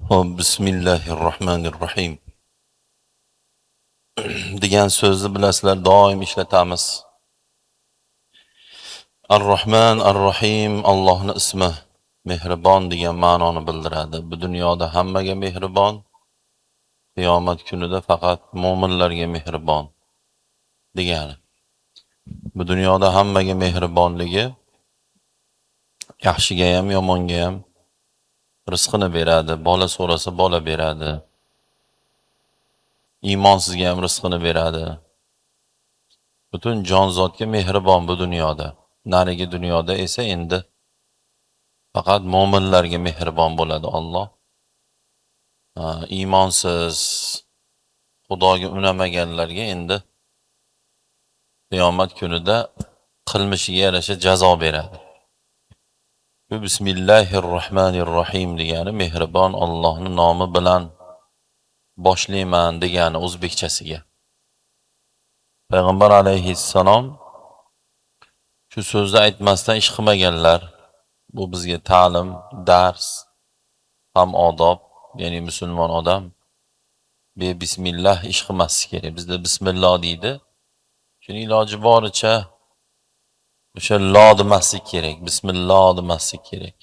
Bismillahirrohmanirrohim degan so'zni bilasizlar, doim ishlatamiz. Ar-Rahman, Ar-Rahim Allohning ismi mehribon degan ma'noni bildiradi. Bu dunyoda hammaga mehribon, qiyomat kunida faqat mo'minlarga mehribon degani. Bu dunyoda hammaga mehribonligi yaxshiga ham, yomonga ham rizqini beradi. Bola so'rasa bola beradi. Iymonsizga ham rizqini beradi. Butun jonzotga mehribon bu dunyoda. Narigi dunyoda esa endi faqat mo'minlarga mehribon bo'ladi Alloh. Iymonsiz, Xudoga unamaganlarga endi qiyomat kunida qilmishiga yarasha jazo beradi. Bu Bismillahirrohmanirrohim degani mehribon Allohning nomi bilan boshlayman degani o'zbekchasiga. Payg'ambar alayhissalom shu so'zni aytmasdan ish qilmaganlar. Bu bizga ta'lim, dars, ham odob, ya'ni musulmon odam bismillah ish qilmaslik kerak. Bizda bismillah deydi. Shuni iloji boricha o'sha lo demaslik kerak, bismillah demaslik kerak.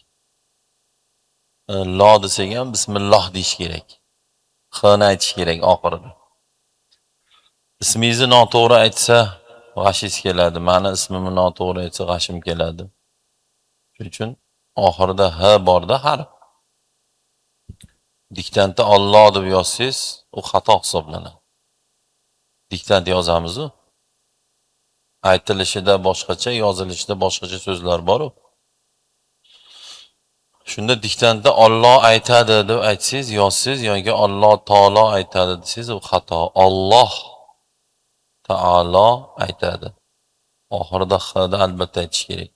Lo desak ham bismillah deyish kerak. X'ni aytish kerak oxirida. Ismingizni noto'g'ri aytsa g'ashingiz keladi. Meni ismimni noto'g'ri aytsa g'ashim keladi. Shuning uchun oxirida h borda harf. Diktantda Alloh deb yozsangiz, u xato hisoblanadi. Diktant yozamiz-ku. Aytilishida boshqacha, yozilishida boshqacha so'zlar bor-ku. Shunda diktantda Alloh aytadi deb aytsangiz, yozsangiz yoki Alloh taolo aytadi desangiz, u xato. Alloh taolo aytadi. Oxirida xda albatta aytish kerak.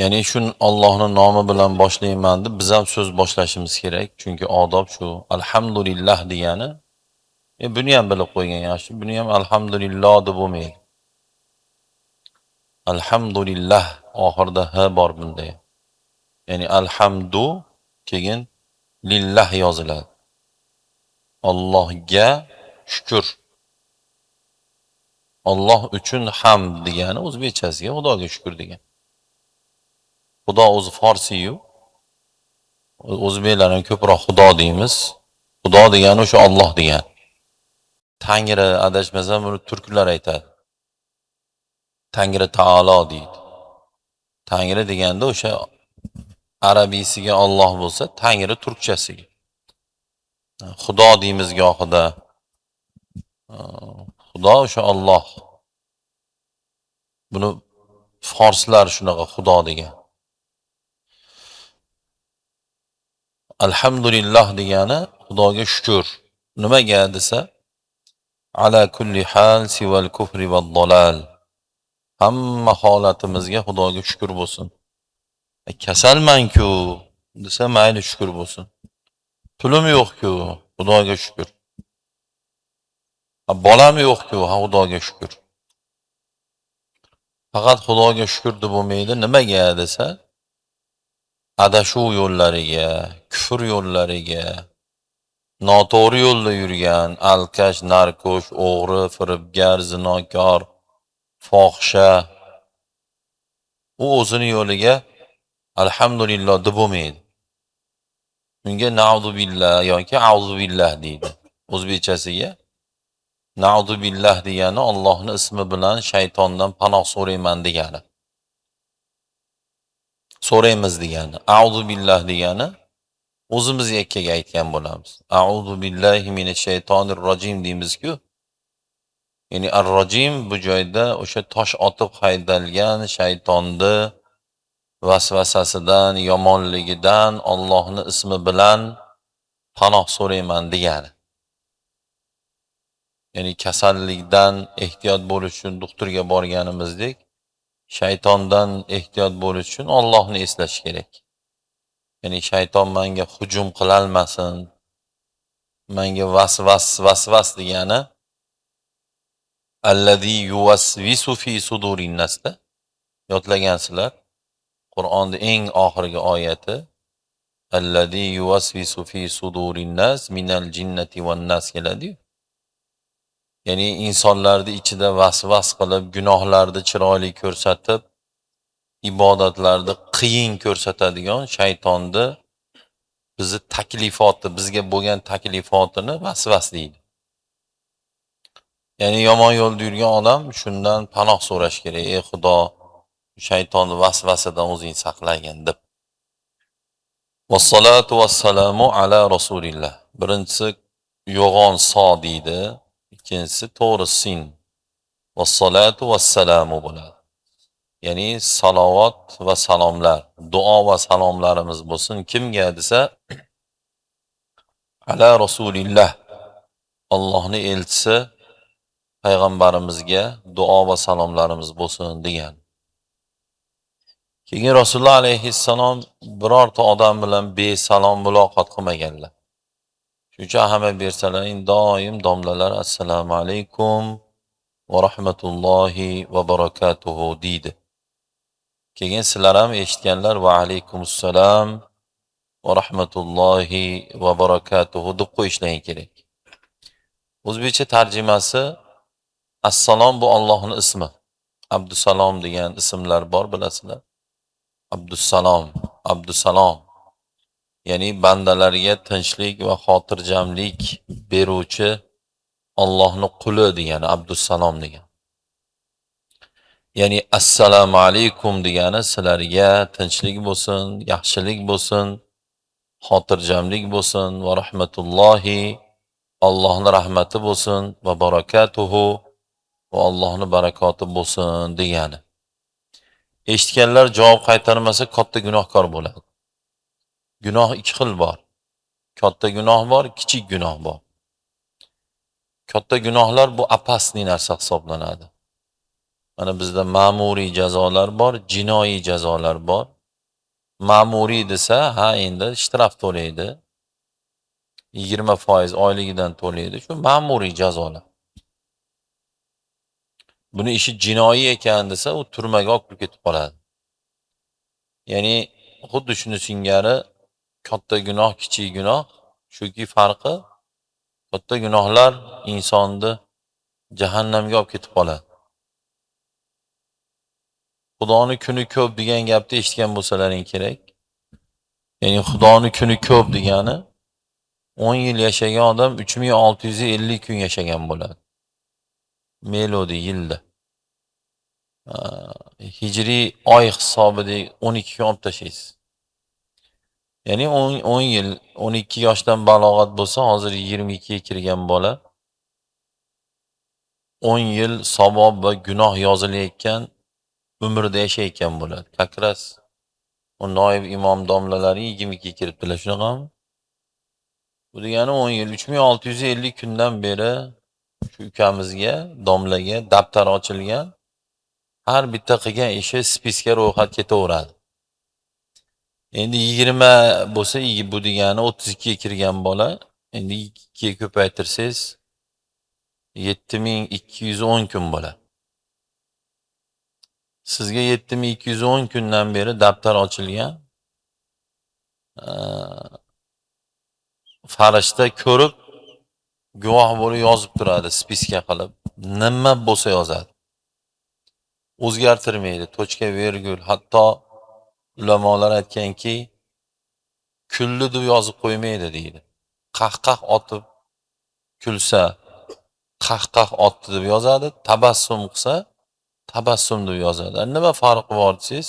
Ya'ni shun Allohning nomi bilan boshlayman deb biz ham so'z boshlashimiz kerak. Chunki odob shu. Alhamdulillah degani. Buni ham bilib qo'ygan yaxshi. Buni ham alhamdulillah deb bo'lmaydi. Alhamdulillah oxirida h bor bunda. Ya'ni alhamdu keyin lillah yoziladi. Allohga shukr. Alloh uchun hamd degani o'zbekchasiga Xudoga shukr degan. Xudo o'zi forsiyu. O'zbeklar ham ko'proq Xudo deymiz. Xudo degani o'sha Alloh degan. Tangri adashmasam buni turklar aytadi. Tangri taolo deydi. Tangri deganda o'sha arabiysiga Alloh bo'lsa, Tangri turkchasiga. Xudo deymiz gohida. Xudo o'sha Alloh. Buni forslar shunaqa Xudo degan. Alhamdulillah degani Xudoga shukr. Nimaga desa, ala kulli hal sival kufri va dolal. Hamma holatimizga Xudoga shukr bo'lsin. Kasalman-ku desa mayli shukr bo'lsin. Pulim yo'q-ku, Xudoga shukr. Bolam yo'q-ku, Xudoga shukr. Faqat Xudoga shukr deb bo'lmaydi. Nimaga desa, adashuv yo'llariga, kufr yo'llariga, noto'g'ri yo'lda yurgan, alkash, narkosh, o'g'ri, firibgar, zinokor, fohisha, u o'zini yo'liga alhamdulillah deb bo'lmaydi. Unga na'udhu billah yoki a'udhu billah deydi. O'zbekchasiga na'udhu billah degani Allohning ismi bilan shaytondan panoh so'rayman degani. So'raymiz degani. A'udhu billah degani o'zimiz yakkaga aytgan bo'lamiz. A'udhu billahi minash shaytonir rojim deymiz-ku. Ya'ni ar-rojim bu joyda o'sha tosh otib haydalgan shaytonni vasvasasidan, yomonligidan Allohning ismi bilan panoh so'rayman degani. Ya'ni kasallikdan ehtiyot bo'lish uchun doktorga borganimizdek, shaytondan ehtiyot bo'lish uchun Allohni eslash kerak. Ya'ni shayton menga hujum qila olmasin. Menga vasvas degani allazi yuwasvisu fi sudurin nasda yodlagansizlar. Qur'onning eng oxirgi oyati allazi yuvasvisu fi sudurin nas minal jinnati wan nas keladi. Ya'ni insonlarning ichida vasvas qilib, gunohlarni chiroyli ko'rsatib, ibodatlarni qiyin ko'rsatadigan shaytonni bizni taklifoti, bizga bo'lgan taklifotini vasvas deydi. Ya'ni yomon yo'lda yurgan odam shundan panoh so'rash kerak. Ey Xudo, shaytonni vasvasidan o'zing saqlagin deb. Vassalatu vassalamu ala rasulillah. Birinchisi yo'g'on so deydi, ikkinchisi to'g'ri sin. Vassalatu vassalamu bo'ladi. Ya'ni salovat va salomlar, duo va salomlarimiz bo'lsin. Kimga desa, ala rasulillah. Allohning elchisi payg'ambarimizga duo va salomlarimiz bo'lsin degan. Keyin Rasululloh alayhissalom birorta odam bilan besalom muloqot qilmaganlar. Shuning uchun ahamiyat bersalaring, doim domlalar assalomu alaykum va rahmatullohi va barakatuhu deydi. Keyin sizlar ham eshitganlar va alaykumussalom va rahmatullohi va barakatuhu deb qo'yishlar kerak. O'zbekcha tarjimasi assalom bu Allohning ismi. Abdusalom degan ismlar bor, bilasizlar. Abdusalom, Abdusalom. Ya'ni bandalarga tinchlik va xotirjamlik beruvchi Allohning quli degani Abdusalom degan. Ya'ni assalomu alaykum degani sizlarga tinchlik bo'lsin, yaxshilik bo'lsin, xotirjamlik bo'lsin va rahmatullohi, Allohning rahmati bo'lsin va barakatuhu va Allohning barakoti bo'lsin degani. Eshitganlar javob qaytarmasa katta gunohkor bo'ladi. Gunoh ikki xil bor. Katta gunoh bor, kichik gunoh bor. Katta gunohlar bu apasli narsa hisoblanadi. Mana bizda ma'muriy jazolar bor, jinoiy jazolar bor. Ma'muriy desa, ha endi shtraf to'laydi. 20% oyligidan to'laydi. Shu ma'muriy jazolar. Buni ishi jinoiy ekan desa, u turmaga olib ketib qoladi. Ya'ni xuddi shuni singari katta gunoh, kichik gunoh, shuki farqi katta gunohlar insonni jahannamga olib ketib qoladi. Xudoni kuni ko'p degan gapni eshitgan bo'lsalaring kerak. Ya'ni Xudoni kuni ko'p degani 10 yil yashagan odam 3650 kun yashagan bo'ladi. Melodi yilda. Hijriy oy hisobidagi 12 kun olib tashlaysiz. Ya'ni 10 yil, 12 yoshdan balog'at bo'lsa, hozir 22 ga kirgan bola 10 yil savob va gunoh yozilayotgan umrda yashayotgan bo'ladi. Kakras o noib imom domlalari 22 kiribdilar, shunaqami? Bu degani 10 yil 3650 kundan beri shu ukamizga, domlaga daftar ochilgan. Har bitta qilgan ishi spiska ro'yxat ketaveradi. Endi 20 bo'lsa, bu degani 32 ga kirgan bola, endi 2 ga ko'paytirsangiz 7210 kun bo'ladi. Sizga 7210 kundan beri daftar ochilgan. Farishta ko'rib, guvoh bo'lib yozib turadi, spiska qilib. Nima bo'lsa yozadi. O'zgartirmaydi, tochka, virgul, hatto ulamolar aytganki, kulli deb yozib qo'ymaydi deydi. Qahqah otib kulsa, qahqah otdi deb yozadi, tabassum qilsa, tabassum deb yozadi. Nima farqi bor siz?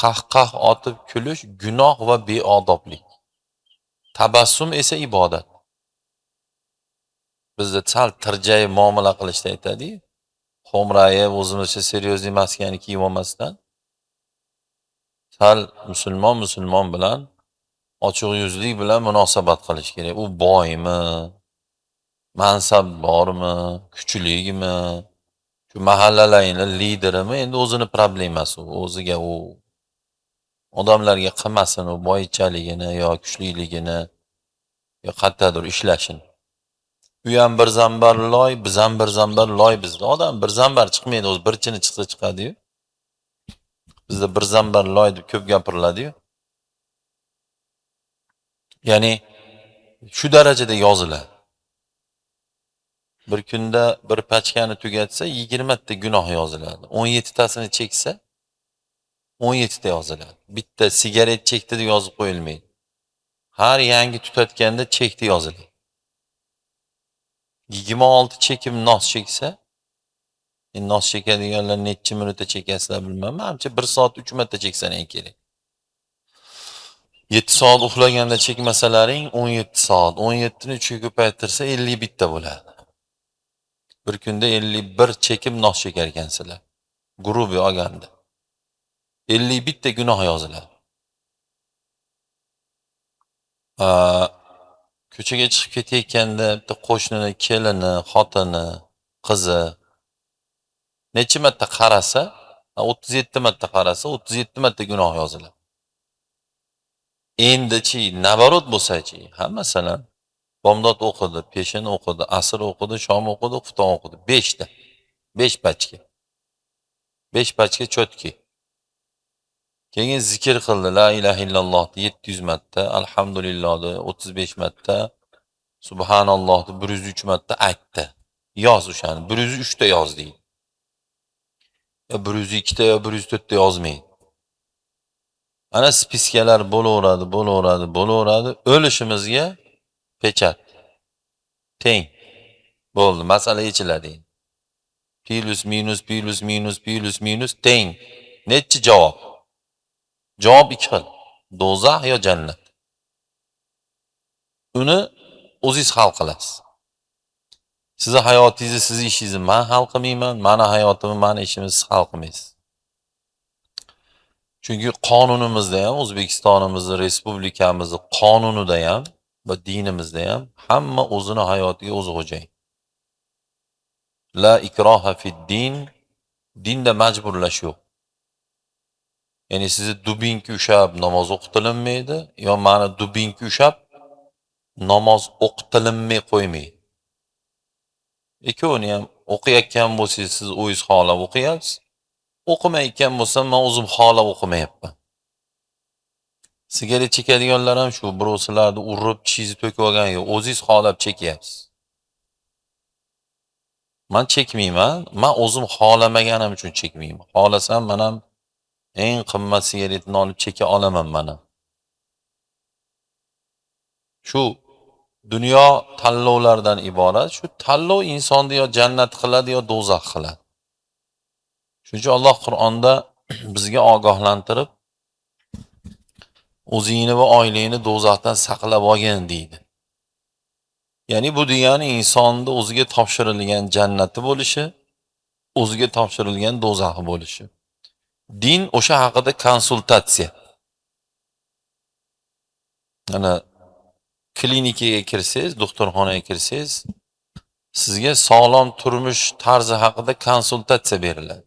Qahqah otib kulish gunoh va beodoblik. Tabassum esa ibodat. Bizda sal tirjayib muomala qilishda aytadi. Xo'mrayib o'zimizcha seryozni maskani kiyib olmasdan sal musulmon bilan ochiq yuzlik bilan munosabat qilish kerak. U boymi, mansab bormi, kuchligimi, shu mahallalarning liderimi, endi o'zini problemasi u. O'ziga u odamlarga qilmasin u boychaligini yo kuchliligini yo qayerdadir ishlashin. U ham bir zambar loy, biz ham bir zambar loy bizda. Odam bir zambar chiqmaydi, o'zi bir chini chiqsa chiqadi-yu. Bizda bir zambar loy deb ko'p gapiriladi-yu. Ya'ni shu darajada yoziladi. Bir kunda bir pachkani tugatsa 20 ta gunoh yoziladi. 17 tasini cheksa 17 ta yoziladi. Bitta sigaret chekdi deb yozib qo'yilmaydi. Har yangi tutatganda chekdi yoziladi. 26 chekim nos cheksa, nos chekadiganlar necha minutda chekasizlar bilmayman. Menimcha 1 soat 3 marta cheksan eng kerak. 7 soat uxlaganda chekmasalaring 17 soat. 17 ni 3 ga ko'paytirsa 51 ta bo'ladi. Bir kunda 51 chekim nos chekar ekansizlar. Grubi olganda. 51 ta gunoh yoziladi. Ko'chaga chiqib ketayotganda bitta qo'shnini, kelini, xotini, qizi necha marta qarasa, 37 marta qarasa, 37 marta gunoh yoziladi. Endichi, nabarot bo'lsa-chi, ha masalan, bomdod o'qidi, peshin o'qidi, asr o'qidi, shom o'qidi, xufton o'qidi, 5 ta. 5 pachka. 5 pachka chotki. Keyin zikr qildi, la ilaha illalloh 700 marta, alhamdulillah 35 marta, subhanalloh 103 marta aytdi. Yoz o'shani, 103 ta yoz deydi. Ya 102 ta, ya 104 ta yozmaydi. Ana spiskalar bo'laveradi. O'lishimizga pechat. Teng. Bo'ldi, masala yechiladi. Plus minus teng. Nechi javob? Javob ikki xil. Do'zax yo jannat. Uni o'zingiz hal qilasiz. Sizni hayotingizni, sizni ishingizni men hal qilmayman, meni hayotimni, meni ishimni siz hal qilmaysiz. Chunki qonunimizda ham, O'zbekistonimizning, respublikamizning qonunida ham va dinimizda ham hamma o'zini hayotiga o'zi xo'jayin. La ikroha fid din, dinda majburlash yo'q. Ya'ni sizni dubinki ushab namoz o'qitilmaydi, yo meni dubinki ushab namoz o'qitilmay qo'ymaydi. Ikkovini ham o'qiyotgan bo'lsangiz, siz o'zingiz xohlab o'qiyapsiz. O'qimayotgan bo'lsam, men o'zim xohlab o'qimayapman. Sigaret chekadiganlar ham shu, birovlarni urib, tishingizni to'kib olgan yo'q, o'zingiz xohlab chekyapsiz. Men chekmayman, men o'zim xohlamaganim uchun chekmayman. Xohlasam men ham eng qimmat sigaretni olib cheka olaman mana. Shu dunyo tanlovlardan iborat. Shu tanlov insonni yo jannat qiladi yo do'zax qiladi. Shuning uchun Alloh Qur'onda bizga ogohlantirib, o'zingni va oilangni do'zaxdan saqlab olgin deydi. Ya'ni bu degani insonni o'ziga topshirilgan jannati bo'lishi, o'ziga topshirilgan do'zaxi bo'lishi. Din o'sha haqida konsultatsiya. Ana klinikaga kirsangiz, doktorxonaga kirsangiz, sizga sog'lom turmush tarzi haqida konsultatsiya beriladi.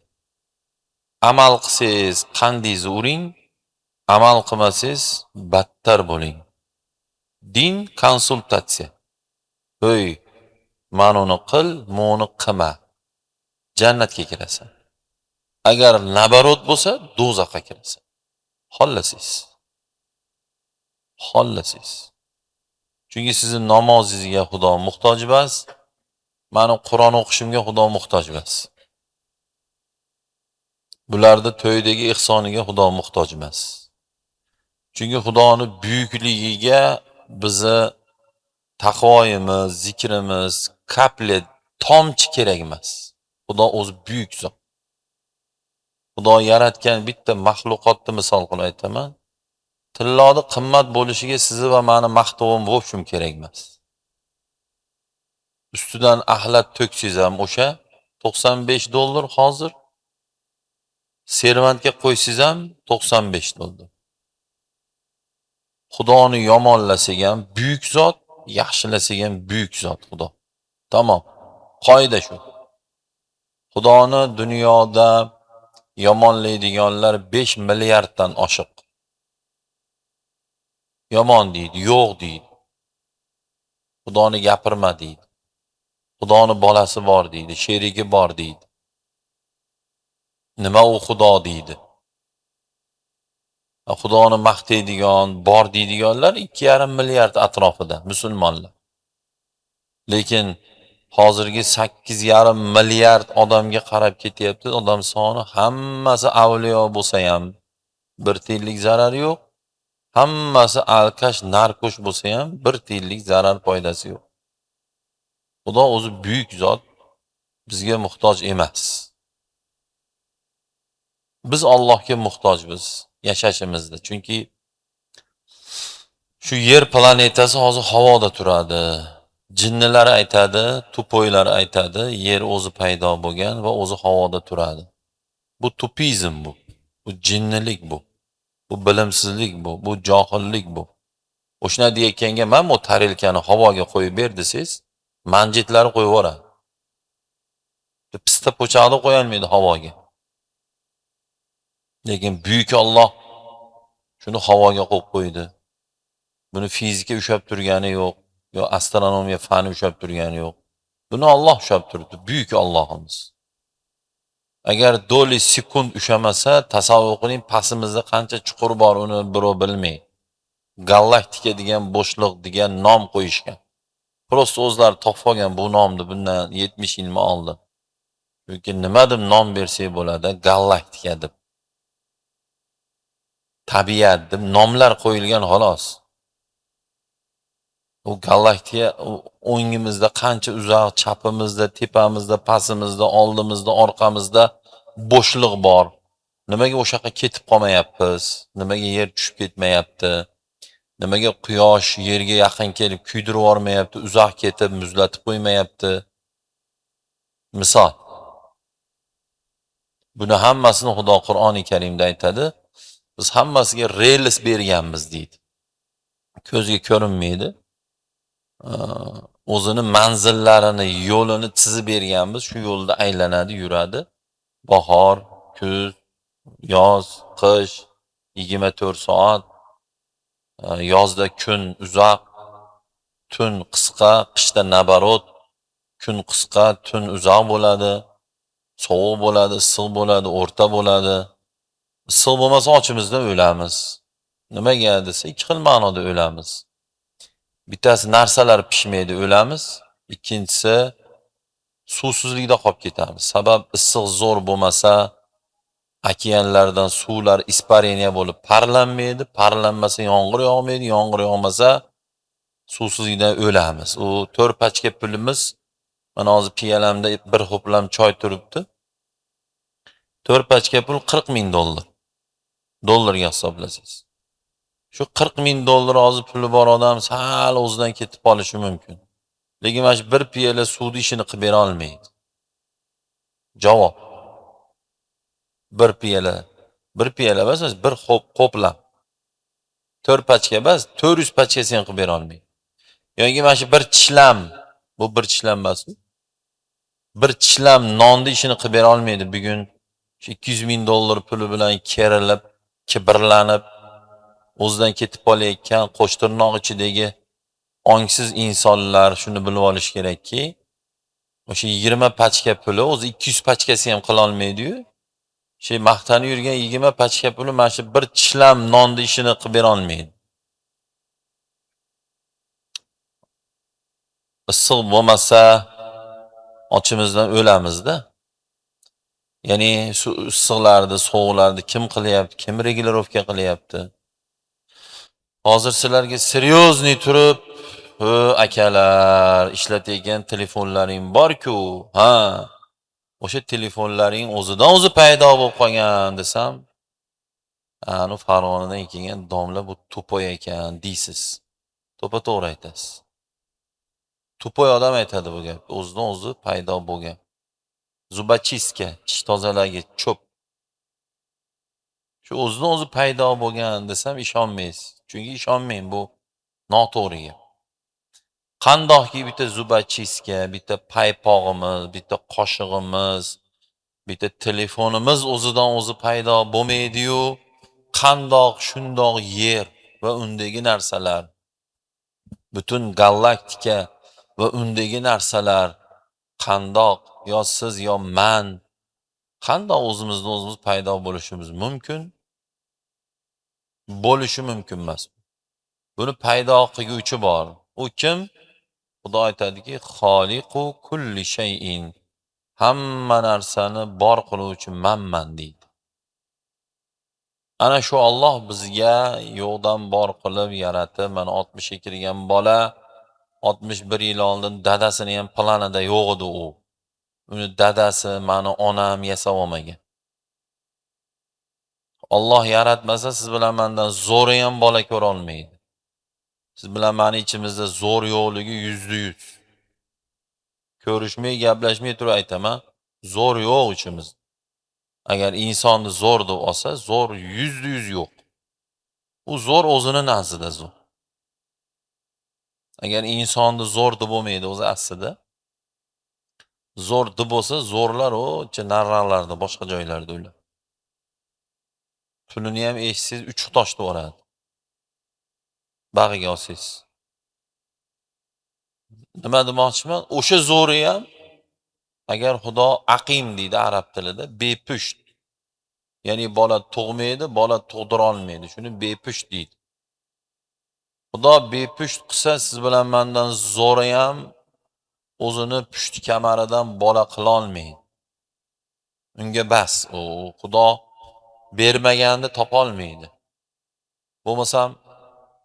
Amal qilsangiz qandingizni uring, amal qilmasangiz battar bo'ling. Din konsultatsiya. O'y, mana uni qil, meni qilma. Jannatga kirasan. Agar nabarot bo'lsa, do'zaxga kirasan. Xollasiz. Chunki sizning namozingizga Xudo muhtoj emas, meni Qur'on o'qishimga Xudo muhtoj emas. Bularda to'ydagi ihsoniga Xudo muhtoj emas. Chunki Xudoning buyukligiga bizni taqvoyimiz, zikrimiz, kaplet, tomchi kerak emas. Xudo o'zi buyuk zot. Xudo yaratgan bitta maxluqotni misol qilib aytaman. Tilloni qimmat bo'lishiga sizni va meni maqtovim bo'shim kerak emas. Ustidan axlat to'ksiz ham o'sha $95 hozir. Servantga qo'ysiz ham $95. Xudoni yomonlasak ham buyuk zot, yaxshilasak ham buyuk zot Xudo. Tamom. Qoida shu. Xudoni dunyoda yomonlaydiganlar 5 milliarddan oshiq. Yomon deydi, yo'q deydi. Xudoni gapirma deydi. Xudoni bolasi bor deydi, sherigi bor deydi. Nima u Xudo deydi? Xudoni maqtaydigan, bor deydiganlar 2,5 milliard atrofida musulmonlar. Lekin hozirgi 8,5 milliard odamga qarab ketyapti. Odam soni hammasi avliyo bo'lsa ham bir tiyinlik zarari yo'q. Hammasi alkash, narkosh bo'lsa ham bir tiyinlik zarar foydasi yo'q. Xudo o'zi buyuk zot, bizga muhtoj emas. Biz Allohga muhtojmiz yashashimizda. Chunki shu yer planetasi hozir havoda turadi. Jinnilar aytadi, tupoylar aytadi, yer o'zi paydo bo'lgan va o'zi havoda turadi. Bu tupizm bu. Bu jinnilik bu. Bu bilimsizlik bu. Bu johillik bu. O'shuna deyotganga men bu tarilkani havoga qo'yib ber desangiz, manjitlari qo'yib yuboradi. Pista po'chaqni qo'ya olmaydi havoga. Lekin buyuk Alloh shuni havoga qo'yib qo'ydi. Buni fizika ushlab turgani yo'q, yo astronomiya fani ushlab turgani yo'q. Buni Alloh ushlab turibdi, buyuk Allohimiz. Agar doli sekund ushamasa, tasavvur qiling, pastimizda qancha chuqur bor uni birov bilmaydi. Galaktika degan bo'shliq degan nom qo'yishgan. Prosta o'zlari topib olgan bu nomni bundan 70 yil oldin. Chunki nima deb nom bersak bo'ladi, galaktika deb. Tabiat deb nomlar qo'yilgan xolos. U galaktika o'ngimizda qancha uzoq, chapimizda, tepamizda, pastimizda, oldimizda, orqamizda bo'shliq bor. Nimaga o'sha yoqqa ketib qolmayapmiz? Nimaga yer tushib ketmayapti? Nimaga quyosh yerga yaqin kelib kuydirib yormayapti, uzoq ketib muzlatib qo'ymayapti? Misol. Buni hammasini Xudo Qur'oni Karimda aytadi. Biz hammasiga rels berganmiz deydi. Ko'zga ko'rinmaydi. O'zini manzillarini, yo'lini chizib berganmiz. Shu yo'lda aylanadi, yuradi. Bahor, kuz, yoz, qish, 24 soat. Yozda kun uzoq, tun qisqa, qishda nabarot, kun qisqa, tun uzoq bo'ladi. Sovuq bo'ladi, issiq bo'ladi, o'rta bo'ladi. Issiq bo'lmasa ochimizdan o'lamiz. Nimaga desa, ikki xil ma'noda o'lamiz. Bittasi narsalar pishmaydi, o'lamiz. Ikkinchisi suvsizlikda qolib ketamiz. Sabab issiq zo'r bo'lmasa, okeanlardan suvlar ispareniya bo'lib parlanmaydi, parlanmasa yomg'ir yog'maydi, yomg'ir yog'masa suvsizlikdan o'lamiz. U 4 pachka pulimiz, mana hozir piyalamda bir ho'plam choy turibdi. 4 pachka pul 40 ming dollar. Dollarga hisoblasangiz. Shu 40 ming dollar hozir puli bor odam sal o'zidan ketib qolishi mumkin. Lekin mana shu bir piyola suvni ishini qilib bera olmaydi. Javob. Bir piyola emas, bir ho'plam. 4 pachka emas, 400 pachkasini qilib bera olmaydi. Yoki mana shu bir tishlam, bu bir tishlam emas. Bir tishlam nonni ishini qilib bera olmaydi. Bugun 200 ming dollar puli bilan kerilib, kibrlanib, o'zidan ketib qolayotgan qo'shtirnoq ichidagi ongsiz insonlar shuni bilib olish kerakki, o'sha 20 pachka puli o'zi 200 pachkasi ham qila olmaydi-yu. Maqtanib yurgan 20 pachka puli mana shu bir tishlam nonni ishini qilib bera olmaydi. Issiq bo'lmasa ochimizdan o'lamizda. Ya'ni issiqlarni, sovuqlarni kim qilyapti, kim regulirovka qilyapti? Hozir sizlarga seryozni turib, akalar, ishlatayotgan telefonlaring bor-ku, ha. O'sha telefonlaring o'zidan o'zi paydo bo'lib qolgan desam, anu Farg'onadan kelgan domla bu to'poy ekan deysiz. To'g'ri aytasiz. To'poy odam aytadi bu gapni, o'zidan o'zi paydo bo'lgan. Zubachistка, tish tozalagi cho'p. Shu o'zidan o'zi paydo bo'lgan desam ishonmaysiz. Chunki ishonmang, bu noto'g'ri gap. Qandoqki bitta zubachistка, bitta paypog'imiz, bitta qoshig'imiz, bitta telefonimiz o'zidan o'zi paydo bo'lmaydi-yu, qandoq shundoq yer va undagi narsalar, butun galaktika va undagi narsalar qandoq yo siz yo men qandoq o'zimizdan o'zimiz paydo bo'lishimiz mumkin? Bo'lishi mumkin emas. Buni paydo qilguvchi bor. U kim? Xudo aytadiki, xoliqu kulli shay'in. Hamma narsani bor qiluvchi manman deydi. Ana shu Alloh bizga yo'qdan bor qilib yaratib, mana 60 ga kirgan bola 61 yil oldin dadasini ham planida yo'q edi u. Uni dadasi, mani onam yasab olmagan. Alloh yaratmasa siz bilan mendan zo'ri ham bola ko'ra olmaydi. Siz bilan meni ichimizda zo'r yo'qligi %100. Ko'rishmay, gaplashmay turib aytaman, zo'r yo'q ichimizda. Agar insonni zo'r deb olsa, zo'r %100 yo'q. U zo'r o'zini nazdida zo'r. Agar insonni zo'r deb bo'lmaydi o'zi aslida. Zo'r deb bo'lsa, zo'rlar o'cha narraqlarda, boshqa joylarda ular. Pulini ham eshitsangiz uchuq toshib yuboradi. Bag'iga olsangiz. Nima demoqchiman? O'sha zo'ri ham agar Xudo aqim deydi arab tilida, bepusht. Ya'ni bola tug'maydi, bola tug'dira olmaydi. Shuni bepusht deydi. Xudo bepusht qilsa, siz bilan mendan zo'ri ham o'zini pushti kamaridan bola qila olmaydi. Unga bas, u Xudo bermaganda topa olmaydi. Bo'lmasam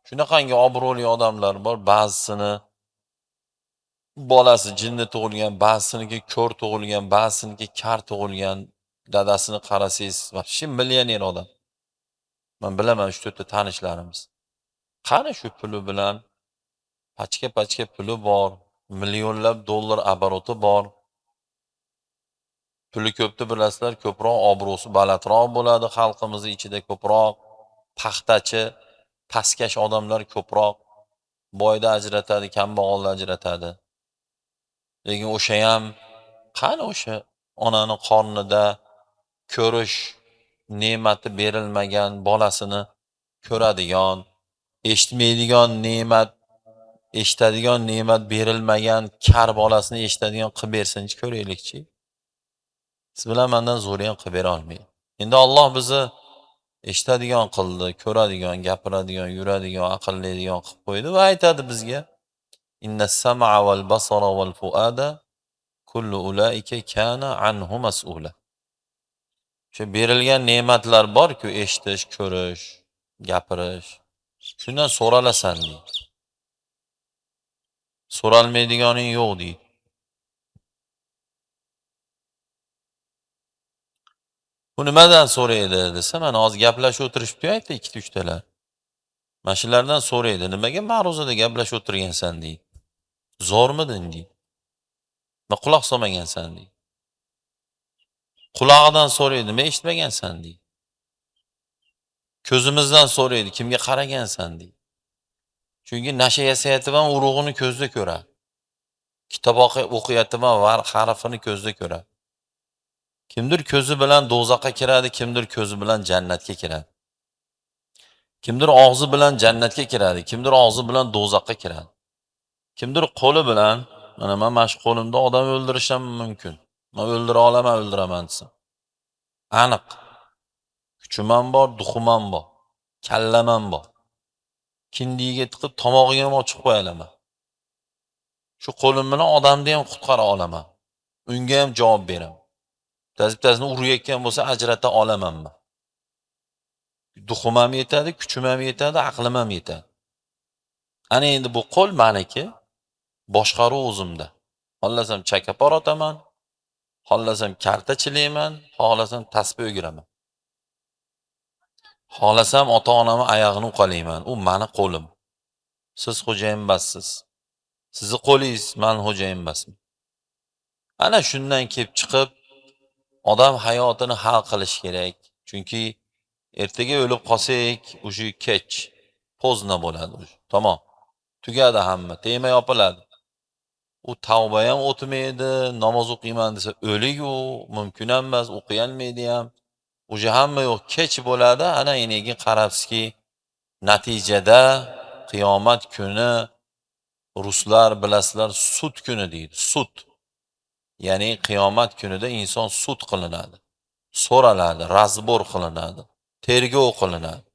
shunaqangi obro'li odamlar bor, ba'zisini bolasi jinni tug'ilgan, ba'zisiniki ko'r tug'ilgan, ba'zisiniki kar tug'ilgan. Dadasini qarasangiz, vobshe millioner odam. Men bilaman 3-4 ta tanishlarimiz. Qani shu puli bilan pachka puli bor, millionlab dollar oboroti bor. Puli ko'pni bilasizlar, ko'proq obro'si balandroq bo'ladi, xalqimiz ichida ko'proq paxtachi, pastkash odamlar ko'proq boyda ajratadi, kambag'alni ajratadi. Lekin o'sha ham qani o'sha onani qornida ko'rish ne'mati berilmagan bolasini ko'radigan, eshitmaydigan ne'mat, eshitadigan ne'mat berilmagan kar bolasini eshitadigan qilib bersinchi ko'raylikchi. Siz bilan mendan zo'ri ham qilib bera olmaydi. Endi Alloh bizni eshitadigan qildi, ko'radigan, gapiradigan, yuradigan, aqllaydigan qilib qo'ydi va aytadi bizga: "Innas sam'a wal basara wal fuada kullu ulaika kana anhu mas'ula." Shu berilgan ne'matlar bor-ku, eshitish, ko'rish, gapirish. Shundan so'ralasan deydi. So'ralmaydiganing yo'q deydi. Bu nimadan so'raydi desa, mana hozir gaplashib o'tirishibdi aytdi 2-3 talar. Mana shulardan so'raydi. Nimaga ma'ruzada gaplashib o'tirgansan deydi. Zo'rmidin deydi. Va quloq solmagansan deydi. Qulog'idan so'raydi, nima eshitmagansan deydi. Ko'zimizdan so'raydi, kimga qaragansan deydi. Chunki nasha yasayotgan urug'ini ko'zda ko'radi. Kitob o'qiyotgan harfini ko'zda ko'radi. Kimdir ko'zi bilan do'zaxga kiradi, kimdir ko'zi bilan jannatga kiradi. Kimdir og'zi bilan jannatga kiradi, kimdir og'zi bilan do'zaxga kiradi. Kimdir qo'li bilan, mana shu qo'limda odam o'ldirishim mumkin. Men o'ldira olaman, o'ldiraman desam. Aniq. Kuchim ham bor, duxim ham bor. Kallam ham bor. Kindiga tiqib tomog'iga ham ochib qo'ya olaman. Shu qo'lim bilan odamni ham qutqara olaman. Unga ham javob beraman. Bittazini urayotgan bo'lsa ajrata olaman men. Duxim ham yetadi, kuchim ham yetadi, aqlim ham yetadi. Ana endi bu qo'l meniki, boshqaruv o'zimda. Xohlasam chakapor otaman, xohlasam karta chilayman, xohlasam tasbih o'giraman. Xohlasam ota-onamning oyog'ini uqalayman. U meni qo'lim. Siz xo'jayin emassiz. Sizni qo'lingiz, men xo'jayin emasman. Ana shundan kelib chiqib odam hayotini hal qilish kerak. Chunki ertaga o'lib qolsak, o'sha kech, pozna bo'ladi o'sha. Tamom. Tugadi hamma, tema yopiladi. U tavba ham o'tmaydi, namoz o'qiyman desa o'lik-u, mumkin ham emas, o'qiy olmaydi ham. O'sha hamma yo'q, kech bo'ladi. Ana endi qarabsizki, natijada qiyomat kuni ruslar bilasizlar sud kuni deydi. Sud. Ya'ni qiyomat kunida inson sud qilinadi. So'raladi, razbor qilinadi, tergov qilinadi.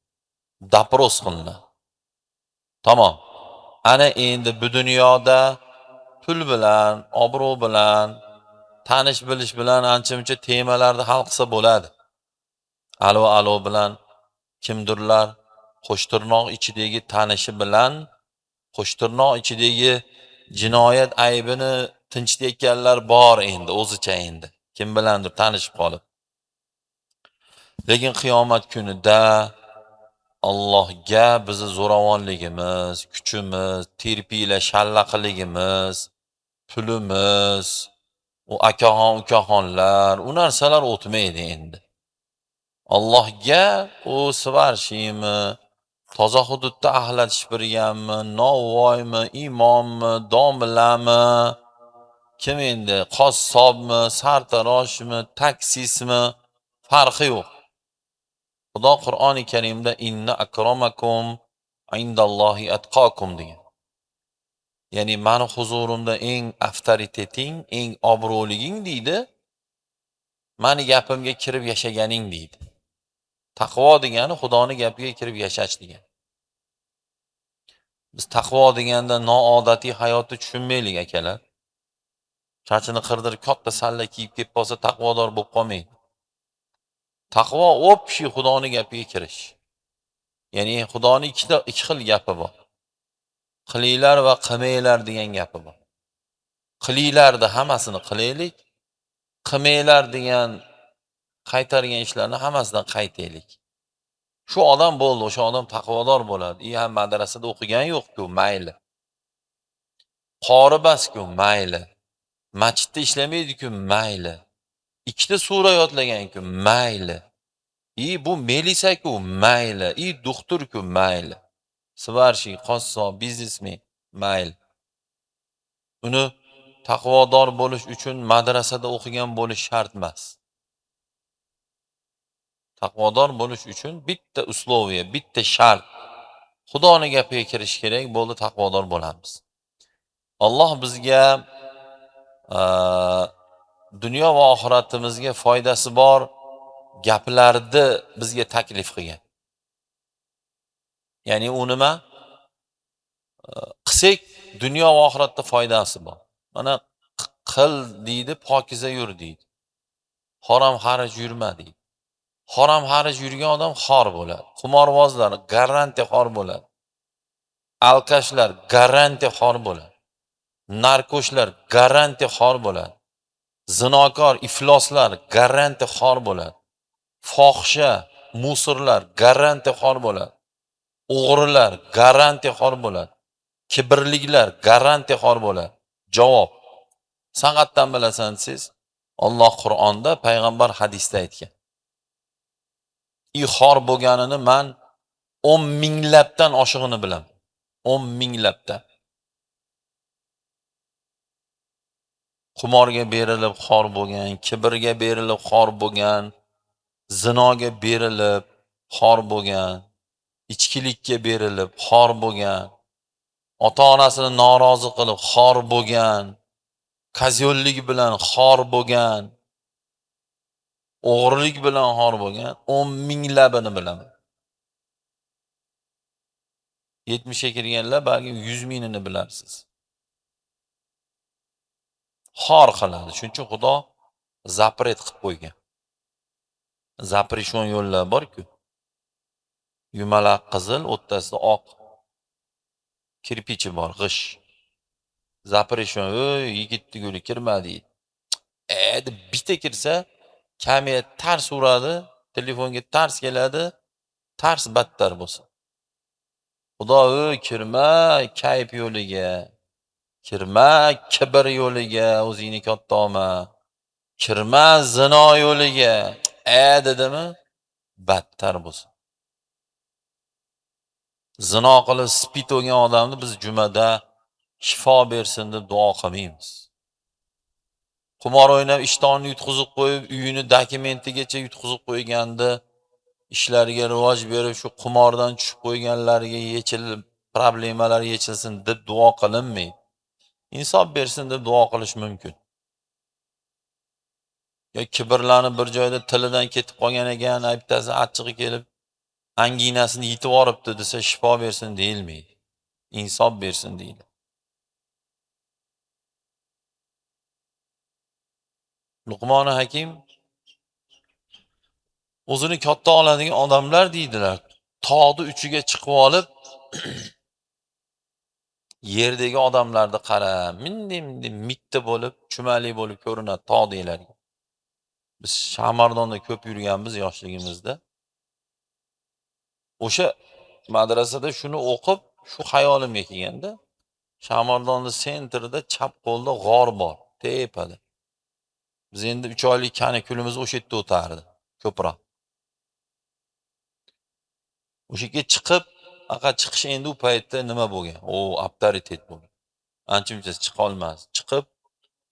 Dapros qilinadi. Tamom. Ana endi bu dunyoda pul bilan, obro' bilan, tanish bilish bilan ancha-muncha temalarni hal qilsa bo'ladi. Alo bilan kimdirlar qo'shtirnoq ichidagi tanishi bilan qo'shtirnoq ichidagi jinoyat aybini tinchitayotganlar bor endi o'zicha endi. Kim bilandir tanishib qolib. Lekin qiyomat kunida Allohga bizni zo'ravonligimiz, kuchimiz, terpiyla shallaqiligimiz, pulimiz, u akaxon, ukaxonlar, u narsalar o'tmaydi endi. Allohga u svarshimi, toza hududda axlatish birganmi, novvoymi, imommi, domlami, kim endi qassobmi, sartaroshmi, taksismi, farqi yo'q. Xudo Qur'oni Karimda inna akramakum indallohi atqakum degan. Ya'ni meni huzurimda eng avtoriteting, eng obro'liging deydi. Meni gapimga kirib yashaganing deydi. Taqvo degani Xudoni gapiga kirib yashash degan. Biz taqvo deganda noodatiy hayotni tushunmaylik akalar. Chachini qirdirib katta salla kiyib kelib qolsa taqvodor bo'lib qolmaydi. Taqvo o'pshi Xudoni gapiga kirish. Ya'ni Xudoni ikki xil gapi bor. Qilinglar va qilmanglar degan gapi bor. Qilinglarni hammasini qilaylik, qilmanglar degan qaytargan ishlarni hammasidan qaytaylik. Shu odam bo'ldi, o'sha odam taqvodor bo'ladi. Ham madrasada o'qigan yo'q-ku, mayli. Qori bas-ku, mayli. Masjidda ishlamaydi-ku, mayli. Ikkita sura yodlagan-ku, mayli. Bu melisa-ku, mayli. Doktor-ku, mayli. Svarshi, qassob, biznesmen, mayli. Uni taqvodor bo'lish uchun madrasada o'qigan bo'lish shart emas. Taqvodor bo'lish uchun bitta usloviya, bitta shart. Xudoning gapiga kirish kerak, bo'ldi taqvodor bo'lamiz. Alloh bizga dunyo va oxiratimizga foydasi bor gaplarni bizga taklif qilgan. Ya'ni u nima? Qilsak dunyo va oxiratda foydasi bor. Mana qil deydi, pokiza yur deydi. Harom xaraj yurma deydi. Harom xaraj yurgan odam xor bo'ladi. Qimorbozlar garantiya xor bo'ladi. Alkashlar garantiya xor bo'ladi. Narkoshlar garantiya xor bo'ladi. Zinokor, ifloslar garantiya xor bo'ladi. Fohisha, musorlar garantiya xor bo'ladi. O'g'rilar garantiya xor bo'ladi. Kibrliklar garantiya xor bo'ladi. Javob. San'atdan bilasan siz? Alloh Qur'onda, payg'ambar hadisda aytgan. Xor bo'lganini men 10 minglabdan oshig'ini bilaman. 10 minglabdan. Qumorga berilib xor bo'lgan, kibrga berilib xor bo'lgan, zinoga berilib xor bo'lgan, ichkilikka berilib xor bo'lgan, ota-onasini norozi qilib xor bo'lgan, qazyollik bilan xor bo'lgan, o'g'rilik bilan xor bo'lgan 10 minglabini bilaman. 70 ga kirganlar balki 100 mingini bilarsiz. Xor qiladi. Shuning uchun Xudo zapret qilib qo'ygan. Zaprishon yo'llar bor-ku. Yumaloq qizil, o'rtasida oq kirpichi bor, g'ish. Zaprishon, yigitni yo'li kirma deydi. Deb bitta kirsa, kamera tars uradi, telefonga tars keladi, tars battar bo'lsa. Xudo kirma kayf yo'liga, kirma kibr yo'liga, o'zingni katta olma. Kirma zino yo'liga. Dedimi? Battar bo'lsin. Zino qilib spit olgan odamni biz jumada shifo bersin deb duo qilmaymiz. Qumor o'ynab ishtonni yutqizib qo'yib, uyini dokumentigacha yutqizib qo'yganda ishlariga rivoj berib, shu qumordan tushib qo'yganlarga yechilib, problemalar yechilsin deb duo qilinmaydi. Insof bersin deb duo qilish mumkin. Yo kibrlanib bir joyda tilidan ketib qolgan ekan, aytasi achchig'i kelib anginasini yetib olibdi desa shifo bersin deyilmaydi. Insof bersin deydi. Luqmoni Hakim o'zini katta oladigan odamlar deydilar. Tog'ni uchiga chiqib olib, yerdagi odamlarni qara, mindim mitti bo'lib, chumali bo'lib ko'rinadi tog'dagilarga. Biz Shamardonda ko'p yurganmiz yoshligimizda. O'sha madrasada shuni o'qib, shu hayolimga kelganda, Shamardonning sentrida chap qo'lda g'or bor, tepada. Biz endi 3 oylik kanikulimiz o'sha yerda o'tardi, ko'proq. O'sha yerga chiqib, faqat chiqish endi u paytda nima bo'lgan? O avtoritet bo'lgan. Ancha-muncha chiqa olmas. Chiqib,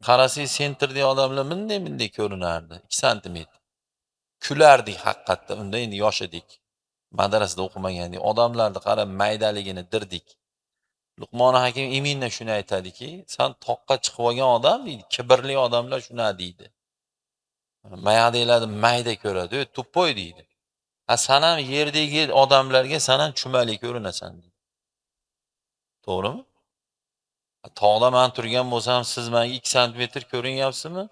qarasangiz sentrdagi odamlar bunday ko'rinardi, 2 santimetr. Kulardik haqiqatda. Unda endi yosh edik. Madrasada o'qimagandik. Odamlarni qarab maydaligini dirdik. Luqmoni Hakim imindan shuni aytadiki, "Sen toqqa chiqib olgan odam deydi, kibrli odamlar shuna deydi. Mayadagilarni mayda ko'radi, to'ppoy deydi. Ha sen ham yerdagi odamlarga sen ham chumali ko'rinasan" deydi. To'g'rimi? Tog'da men turgan bo'lsam, siz menga 2 santimetr ko'rinyapsizmi?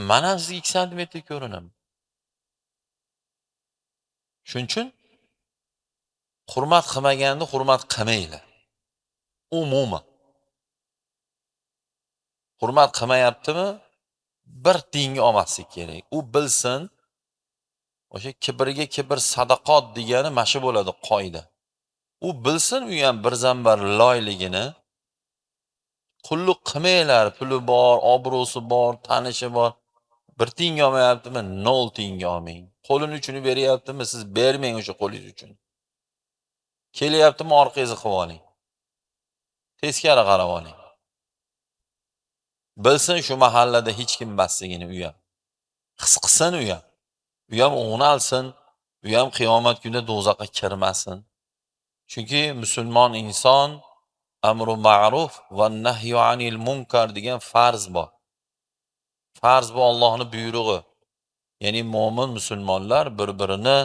Men ham sizga 2 santimetr ko'rinaman. Shuning uchun hurmat qilmaganni hurmat qilmanglar. Umuman. Hurmat qilmayaptimi? Bir tiyinga olmaslik kerak. U bilsin, o'sha kibrga kibr sadaqot degani mashi bo'ladi qoida. U bilsin u ham bir zambar loyligini. Qulluq qilmanglar, puli bor, obro'si bor, tanishi bor. Bir tiyinga olmayaptimi? 0 tiyinga olmang. Qo'lini uchini beryaptimi? Siz bermang o'sha qo'lingiz uchun. Kelyaptimi orqangizni qilib oling. Teskari qarab oling. Bilsin shu mahallada hech kim emasligini u ham. His qilsin u ham. U ham o'nalsin, u ham qiyomat kunida do'zaxga kirmasin. Chunki musulmon inson amru ma'ruf va nahyu anil munkar degan farz bor. Farz bu Allohning buyrug'i. Ya'ni mo'min musulmonlar bir-birini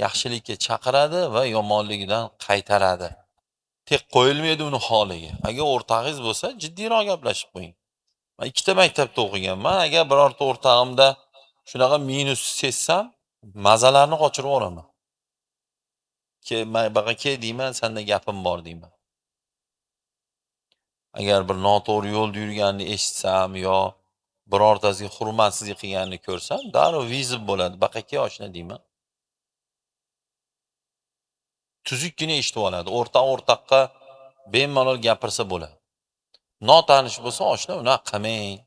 yaxshilikka chaqiradi va yomonligidan qaytaradi. Tek qo'yilmaydi uni holiga. Agar o'rtog'ingiz bo'lsa, jiddiyroq gaplashib qo'ying. Men ikkita maktabda o'qiganman. Agar birorta o'rtog'imda shunaqa minus sezsam, mazalarni qochirib yuboraman. Baqa ke deyman, senda gapim bor deyman. Agar bir noto'g'ri yo'lda yurganini eshitsam yo birortasiga hurmatsizlik qilganini ko'rsam, darrov vizib bo'ladi. Baqa ke oshna deyman. Tuzukkina eshitib oladi. O'rtoqqa bemalol gapirsa bo'ladi. Notanish bo'lsa oshna unaqa qilmang.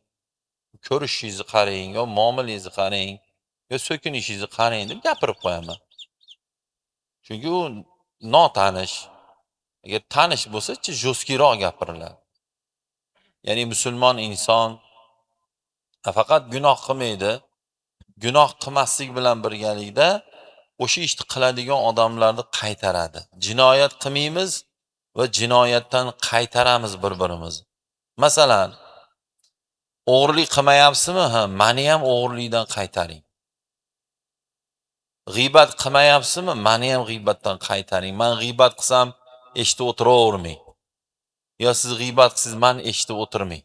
Ko'rishingizni qarang yo muomalangizni qarang yo so'kinishingizni qarang deb gapirib qo'yaman. Chunki u notanish. Agar tanish bo'lsa-chi jo'skiroq gapiriladi. Ya'ni musulmon inson faqat gunoh qilmaydi. Gunoh qilmaslik bilan birgalikda o'sha ishni qiladigan odamlarni qaytaradi. Jinoyat qilmaymiz va jinoyatdan qaytaramiz bir-birimizni. Masalan, o'g'rilik qilmayapsizmi? Ha, meni ham o'g'rilikdan qaytaring. G'iybat qilmayapsizmi? Meni ham g'iybatdan qaytaring. Men g'iybat qilsam, eshitib o'tiravermang. Yo siz g'iybat qilsiz, men eshitib o'tirmang.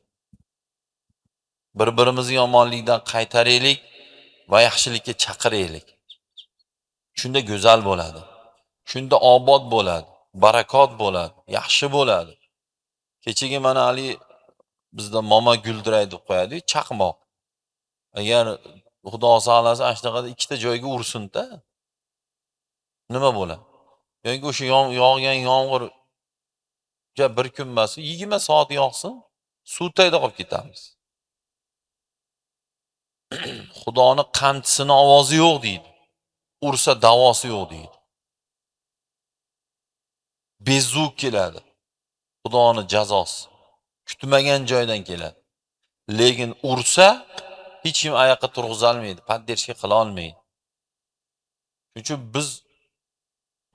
Bir-birimizni yomonlikdan qaytaraylik va yaxshilikka chaqiraylik. Shunda go'zal bo'ladi. Shunda obod bo'ladi, barakot bo'ladi, yaxshi bo'ladi. Kechagi mana ali bizda mama guldiray deb qo'yadi, chaqmoq. Agar Xudo saqlasin, ashnaqada ikkita joyga ursin-da. Nima bo'ladi? Yoki o'sha yog'gan yomg'ir bir kun emas, 20 soat yog'sin, suv tayda qolib ketamiz. Xudoni qamchisini ovozi yo'q deydi. Ursa davosi yo'q deydi. Bezuk keladi. Xudoni jazosi kutmagan joydan keladi. Lekin ursa hech kim oyoqqa turg'izolmaydi, poddershka qila olmaydi. Shuning uchun biz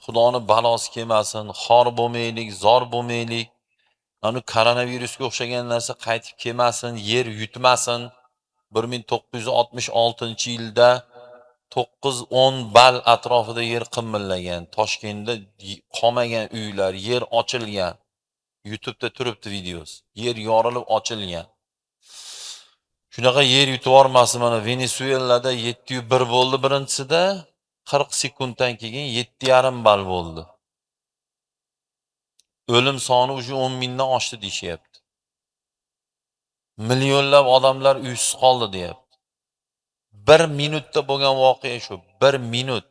Xudoni balosi kelmasin, xor bo'lmaylik, zor bo'lmaylik. Ana koronavirusga o'xshagan narsa qaytib kelmasin, yer yutmasin. 1966-yilda 9-10 bal atrofida yer qimirlagan, Toshkentda qolmagan uylar, yer ochilgan. YouTube'da turibdi videosi. Yer yorilib ochilgan. Shunaqa yer yutib yubormasdi. Mana Venesuelada 701 bo'ldi birinchisida, 40 sekunddan keyin 7,5 bal bo'ldi. O'lim soni уже 10 mingdan oshdi deyishyapti. Millionlab odamlar uysiz qoldi deyapti. 1 minutda bo'lgan voqea shu. 1 minut.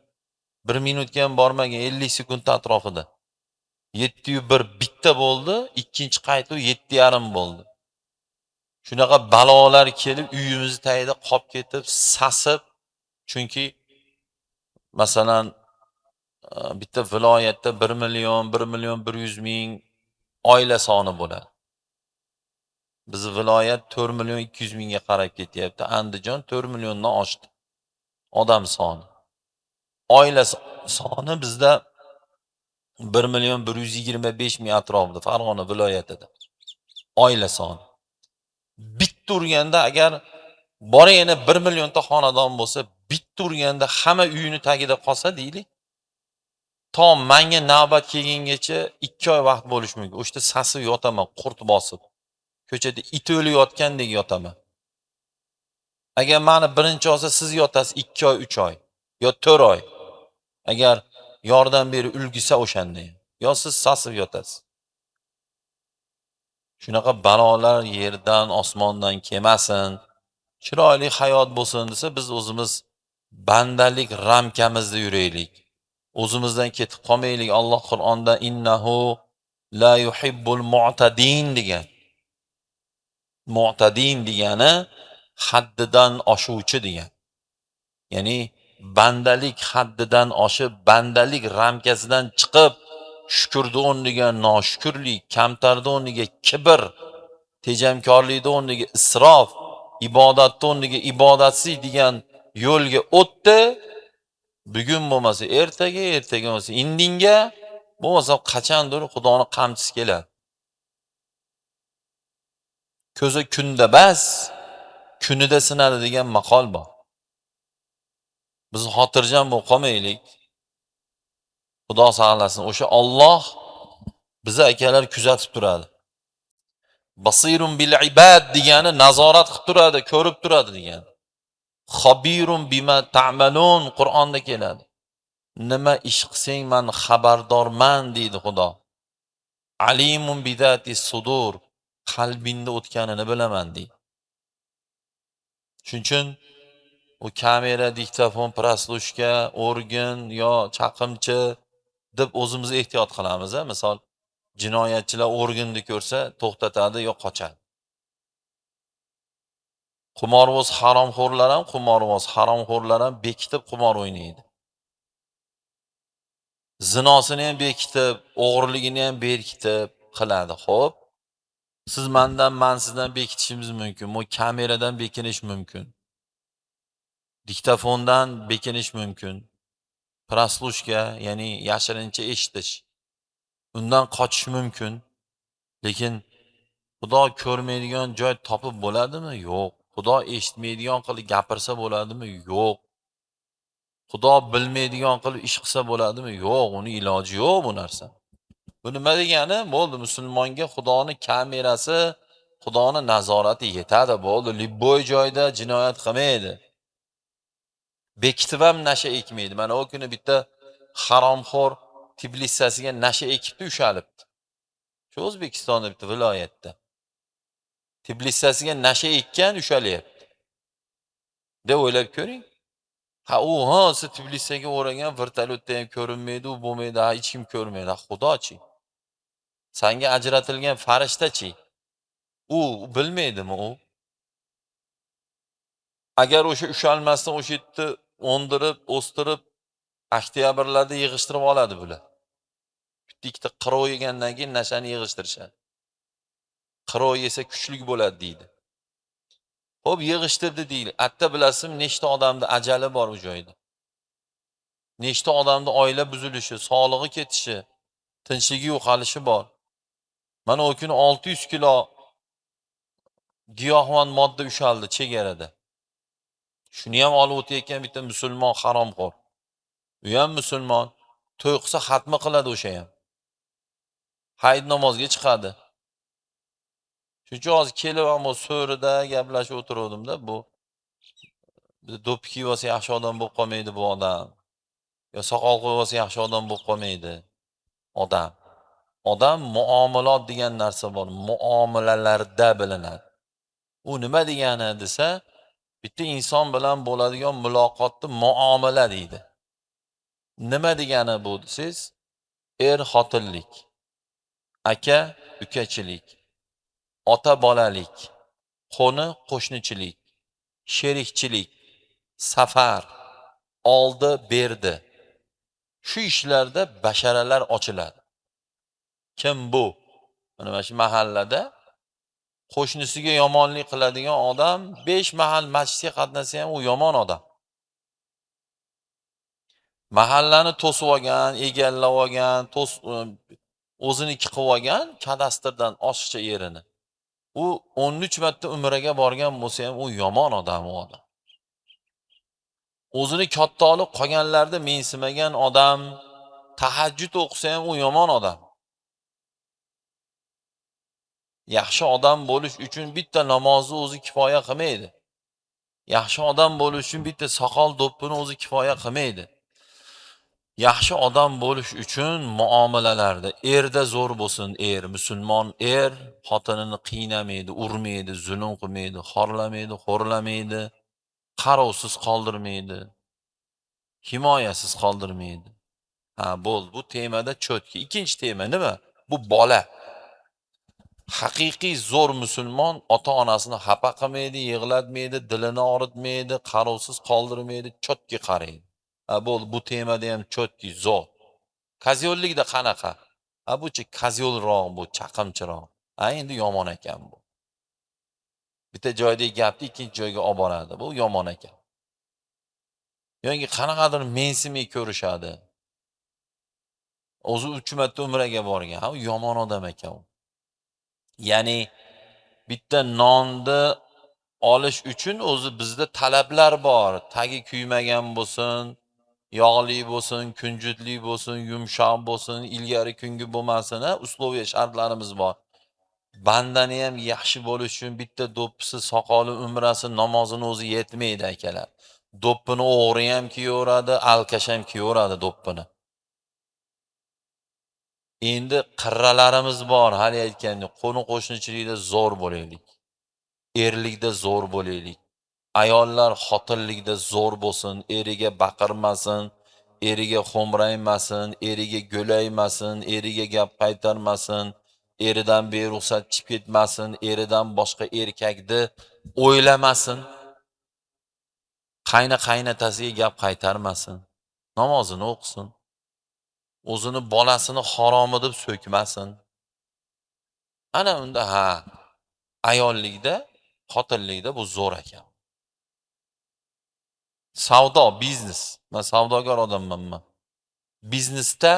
1 minutga ham bormagan 50 sekund atrofida. 701 bitta bo'ldi, ikkinchi qaytuv 7,5 bo'ldi. Shunaqa balolar kelib uyimizni tagida qolib ketib, sasib, chunki masalan bitta viloyatda 1 million, 1 million 100 ming oila soni bo'ladi. Biz viloyat 4 million 200 mingga qarab ketyapti. Andijon 4 milliondan oshdi. Odam soni. Oila soni bizda 1 million 125 ming atrofida Farg'ona viloyatida. Oila soni. Bitta urganda agar bora yana 1 millionta xonadon bo'lsa, bitta urganda hamma uyini tagida qolsa deylik. To menga navbat kelgungacha 2 oy vaqt bo'lish mumkin. O'shda sasib yotaman, qurt bosib. Ko'chada it o'layotgandek yotaman. Agar meni birinchi olsa, siz yotasiz 2 oy, 3 oy, yo 4 oy. Agar yordam berib ulgisa o'shanda, yo siz sasib yotasiz. Shunaqa balolar yerdan, osmondan kelmasin. Chiroyli hayot bo'lsin desa, biz o'zimiz bandalik ramkamizda yuraylik. O'zimizdan ketib qolmaylik. Alloh Qur'onda innahu la yuhibbul mu'tadin degan. Mu'tadin degani haddidan oshuvchi degan. Ya'ni bandalik haddidan oshib, bandalik ramkasidan chiqib, shukrni o'rniga noshukrlik, kamtarni o'rniga kibr, tejamkorlikni o'rniga isrof, ibodatni o'rniga ibodatsizlik degan yo'lga o'tdi. Bugun bo'lmasa ertaga, ertaga bo'lmasa indinga, bo'lmasa qachondir Xudoning qamchisi keladi. Ko'zi kunda bas, kunida sinadi degan maqol bor. Biz xotirjam bo'lib qolmaylik. Xudo saqlasin. O'sha Alloh bizni akalar kuzatib turadi. Basirun bil ibad degani nazorat qilib turadi, ko'rib turadi degani. Xabirun bima ta'malun Qur'onda keladi. Nima ish qilsang men xabardorman deydi Xudo. Alimun bidati sudur, qalbingda o'tganini bilaman deydi. Shuning uchun u kamera, diktafon, praslushka, organ yo chaqimchi deb o'zimiz ehtiyot qilamiz. Misol jinoyatchilar organni ko'rsa to'xtatadi yo qochadi. Qimorvoz haromxo'rlar ham, haromxo'rlar ham bekitib qimor o'ynaydi. Zinosini ham bekitib, o'g'riligini ham bekitib qiladi. Xo'p, siz mendan, men sizdan bekitishimiz mumkin. Bu kameradan bekinish mumkin. Diktafondan bekinish mumkin. Praslushka, ya'ni yashirincha eshitish. Undan qochish mumkin. Lekin Xudo ko'rmaydigan joy topib bo'ladimi? Yo'q. Xudo eshitmaydigan qilib gapirsa bo'ladimi? Yo'q. Xudo bilmaydigan qilib ish qilsa bo'ladimi? Yo'q, uni iloji yo'q bu narsa. Bu nima degani? Bo'ldi, musulmonga Xudoning kamerasi, Xudoning nazorati yetadi, bo'ldi. Libboy joyda jinoyat qilmaydi. Bekitib ham nasha ekmaydi. Mana o kuni bitta haromxo'r Tbilisasiga nasha ekibdi, ushalibdi. Shu O'zbekistonda bitta viloyatda. Tbilisasiga nasha ekkan, ushalyapti. deb o'ylab ko'ring. Siz Tbilisiga o'ragan vertolyotda ham ko'rinmaydi, u bo'lmaydi, hech kim ko'rmaydi. Xudochi. Senga ajratilgan farishtachi? U bilmaydimi u? Agar o'sha ushalmasdan o'sha yerda o'ndirib, o'stirib, oktyabrlarda yig'ishtirib oladi bular. Bitta ikkita qirov yegandan keyin nashani yig'ishtirishadi. Qirov yesa kuchli bo'ladi deydi. Xo'p, yig'ishtirdi deydi. Atta bilasizmi, nechta odamning ajali bor u joyda. Nechta odamning oila buzilishi, sog'lig'i ketishi, tinchligi yo'qolishi bor. Mana o kuni 600 kilo giyohvand modda ushaldi chegarada. Shuni ham olib o'tayotgan bitta musulmon haromxo'r. U ham musulmon. To'y qilsa xatmi qiladi o'sha ham. Hayit namozga chiqadi. Shuncha hozir kelib ammo so'rida gaplashib o'tiruvdim-da, bu do'ppi kiyib olsa yaxshi odam bo'lib qolmaydi bu odam. Yo soqol qo'yib olsa yaxshi odam bo'lib qolmaydi. Odam. Odam muomalat degan narsa bor. Muomalalarda bilinadi. U nima degani desa, bitta inson bilan bo'ladigan muloqotni muomala deydi. Nima degani bu desiz? Xotinlik, aka ukachilik, ota bolalik, qo'shnichilik, sherikchilik, safar, oldi berdi. Shu ishlarda basharalar ochiladi. Kim bu? Mana shu mahallada qo'shnisiga yomonlik qiladigan odam 5 mahal masjidga qatnasa ham u yomon odam. Mahallani to'sib olgan, egallab olgan, o'ziniki qilib olgan kadastrdan oshiqcha yerini. U 13 marta umraga borgan bo'lsa ham u yomon odam u odam. O'zini katta olib qolganlarda mensimagan odam, tahajjud o'qisa ham u yomon odam. Yaxshi odam bo'lish uchun bitta namozni o'zi kifoya qilmaydi. Yaxshi odam bo'lish uchun bitta soqol do'ppini o'zi kifoya qilmaydi. Yaxshi odam bo'lish uchun muomalalarda erda zo'r bo'lsin, musulmon xotinini qiynamaydi, urmaydi, zulm qilmaydi, xorlamaydi, xo'rlamaydi, qarovsiz qoldirmaydi, himoyasiz qoldirmaydi. Bu temada cho'tki. Ikkinchi tema nima? Bu bola. Haqiqiy zo'r musulmon ota-onasini xafa qilmaydi, yig'latmaydi, dilini og'ritmaydi, qarovsiz qoldirmaydi, cho'tki qaraydi. Bu temada ham cho'tki zo'r. Kazyollikda qanaqa? Bu-chi kazyolroq, bu chaqimchiroq. Endi yomon ekan bu. Bitta joydagi gapni ikkinchi joyga olib boradi. Bu yomon ekan. Yo'ngi qanaqadir mensimay ko'rishadi. O'zi 3 marta umraga borgan. U yomon odam ekan. Ya'ni bitta nonni olish uchun o'zi bizda talablar bor. Tagi kuymagan bo'lsin, yog'li bo'lsin, kunjutli bo'lsin, yumshoq bo'lsin, ilgari kungi bo'lmasin, usloviy shartlarimiz bor. Bandani ham yaxshi bo'lish uchun bitta do'ppisi, soqoli, umrasi, namozini o'zi yetmaydi akalar. Do'ppini o'g'ri ham kiyaveradi, alkash ham kiyaveradi do'ppini. Endi qirralarimiz bor, hali aytgandek, qo'ni-qo'shnichilikda zo'r bo'laylik. Erlikda zo'r bo'laylik. Ayollar xotinlikda zo'r bo'lsin, eriga baqirmasin, eriga xo'mraymasin, eriga go'laymasin, eriga gap qaytarmasin, eridan beruxsat chiqib ketmasin, eridan boshqa erkakni o'ylamasin. Qaynotasiga gap qaytarmasin. Namozini o'qisin. O'zini bolasini haromi deb so'kmasin. Ana unda ayollikda, xotinlikda bu zo'r ekan. Savdo, biznes. Men savdogar odamman. Biznesda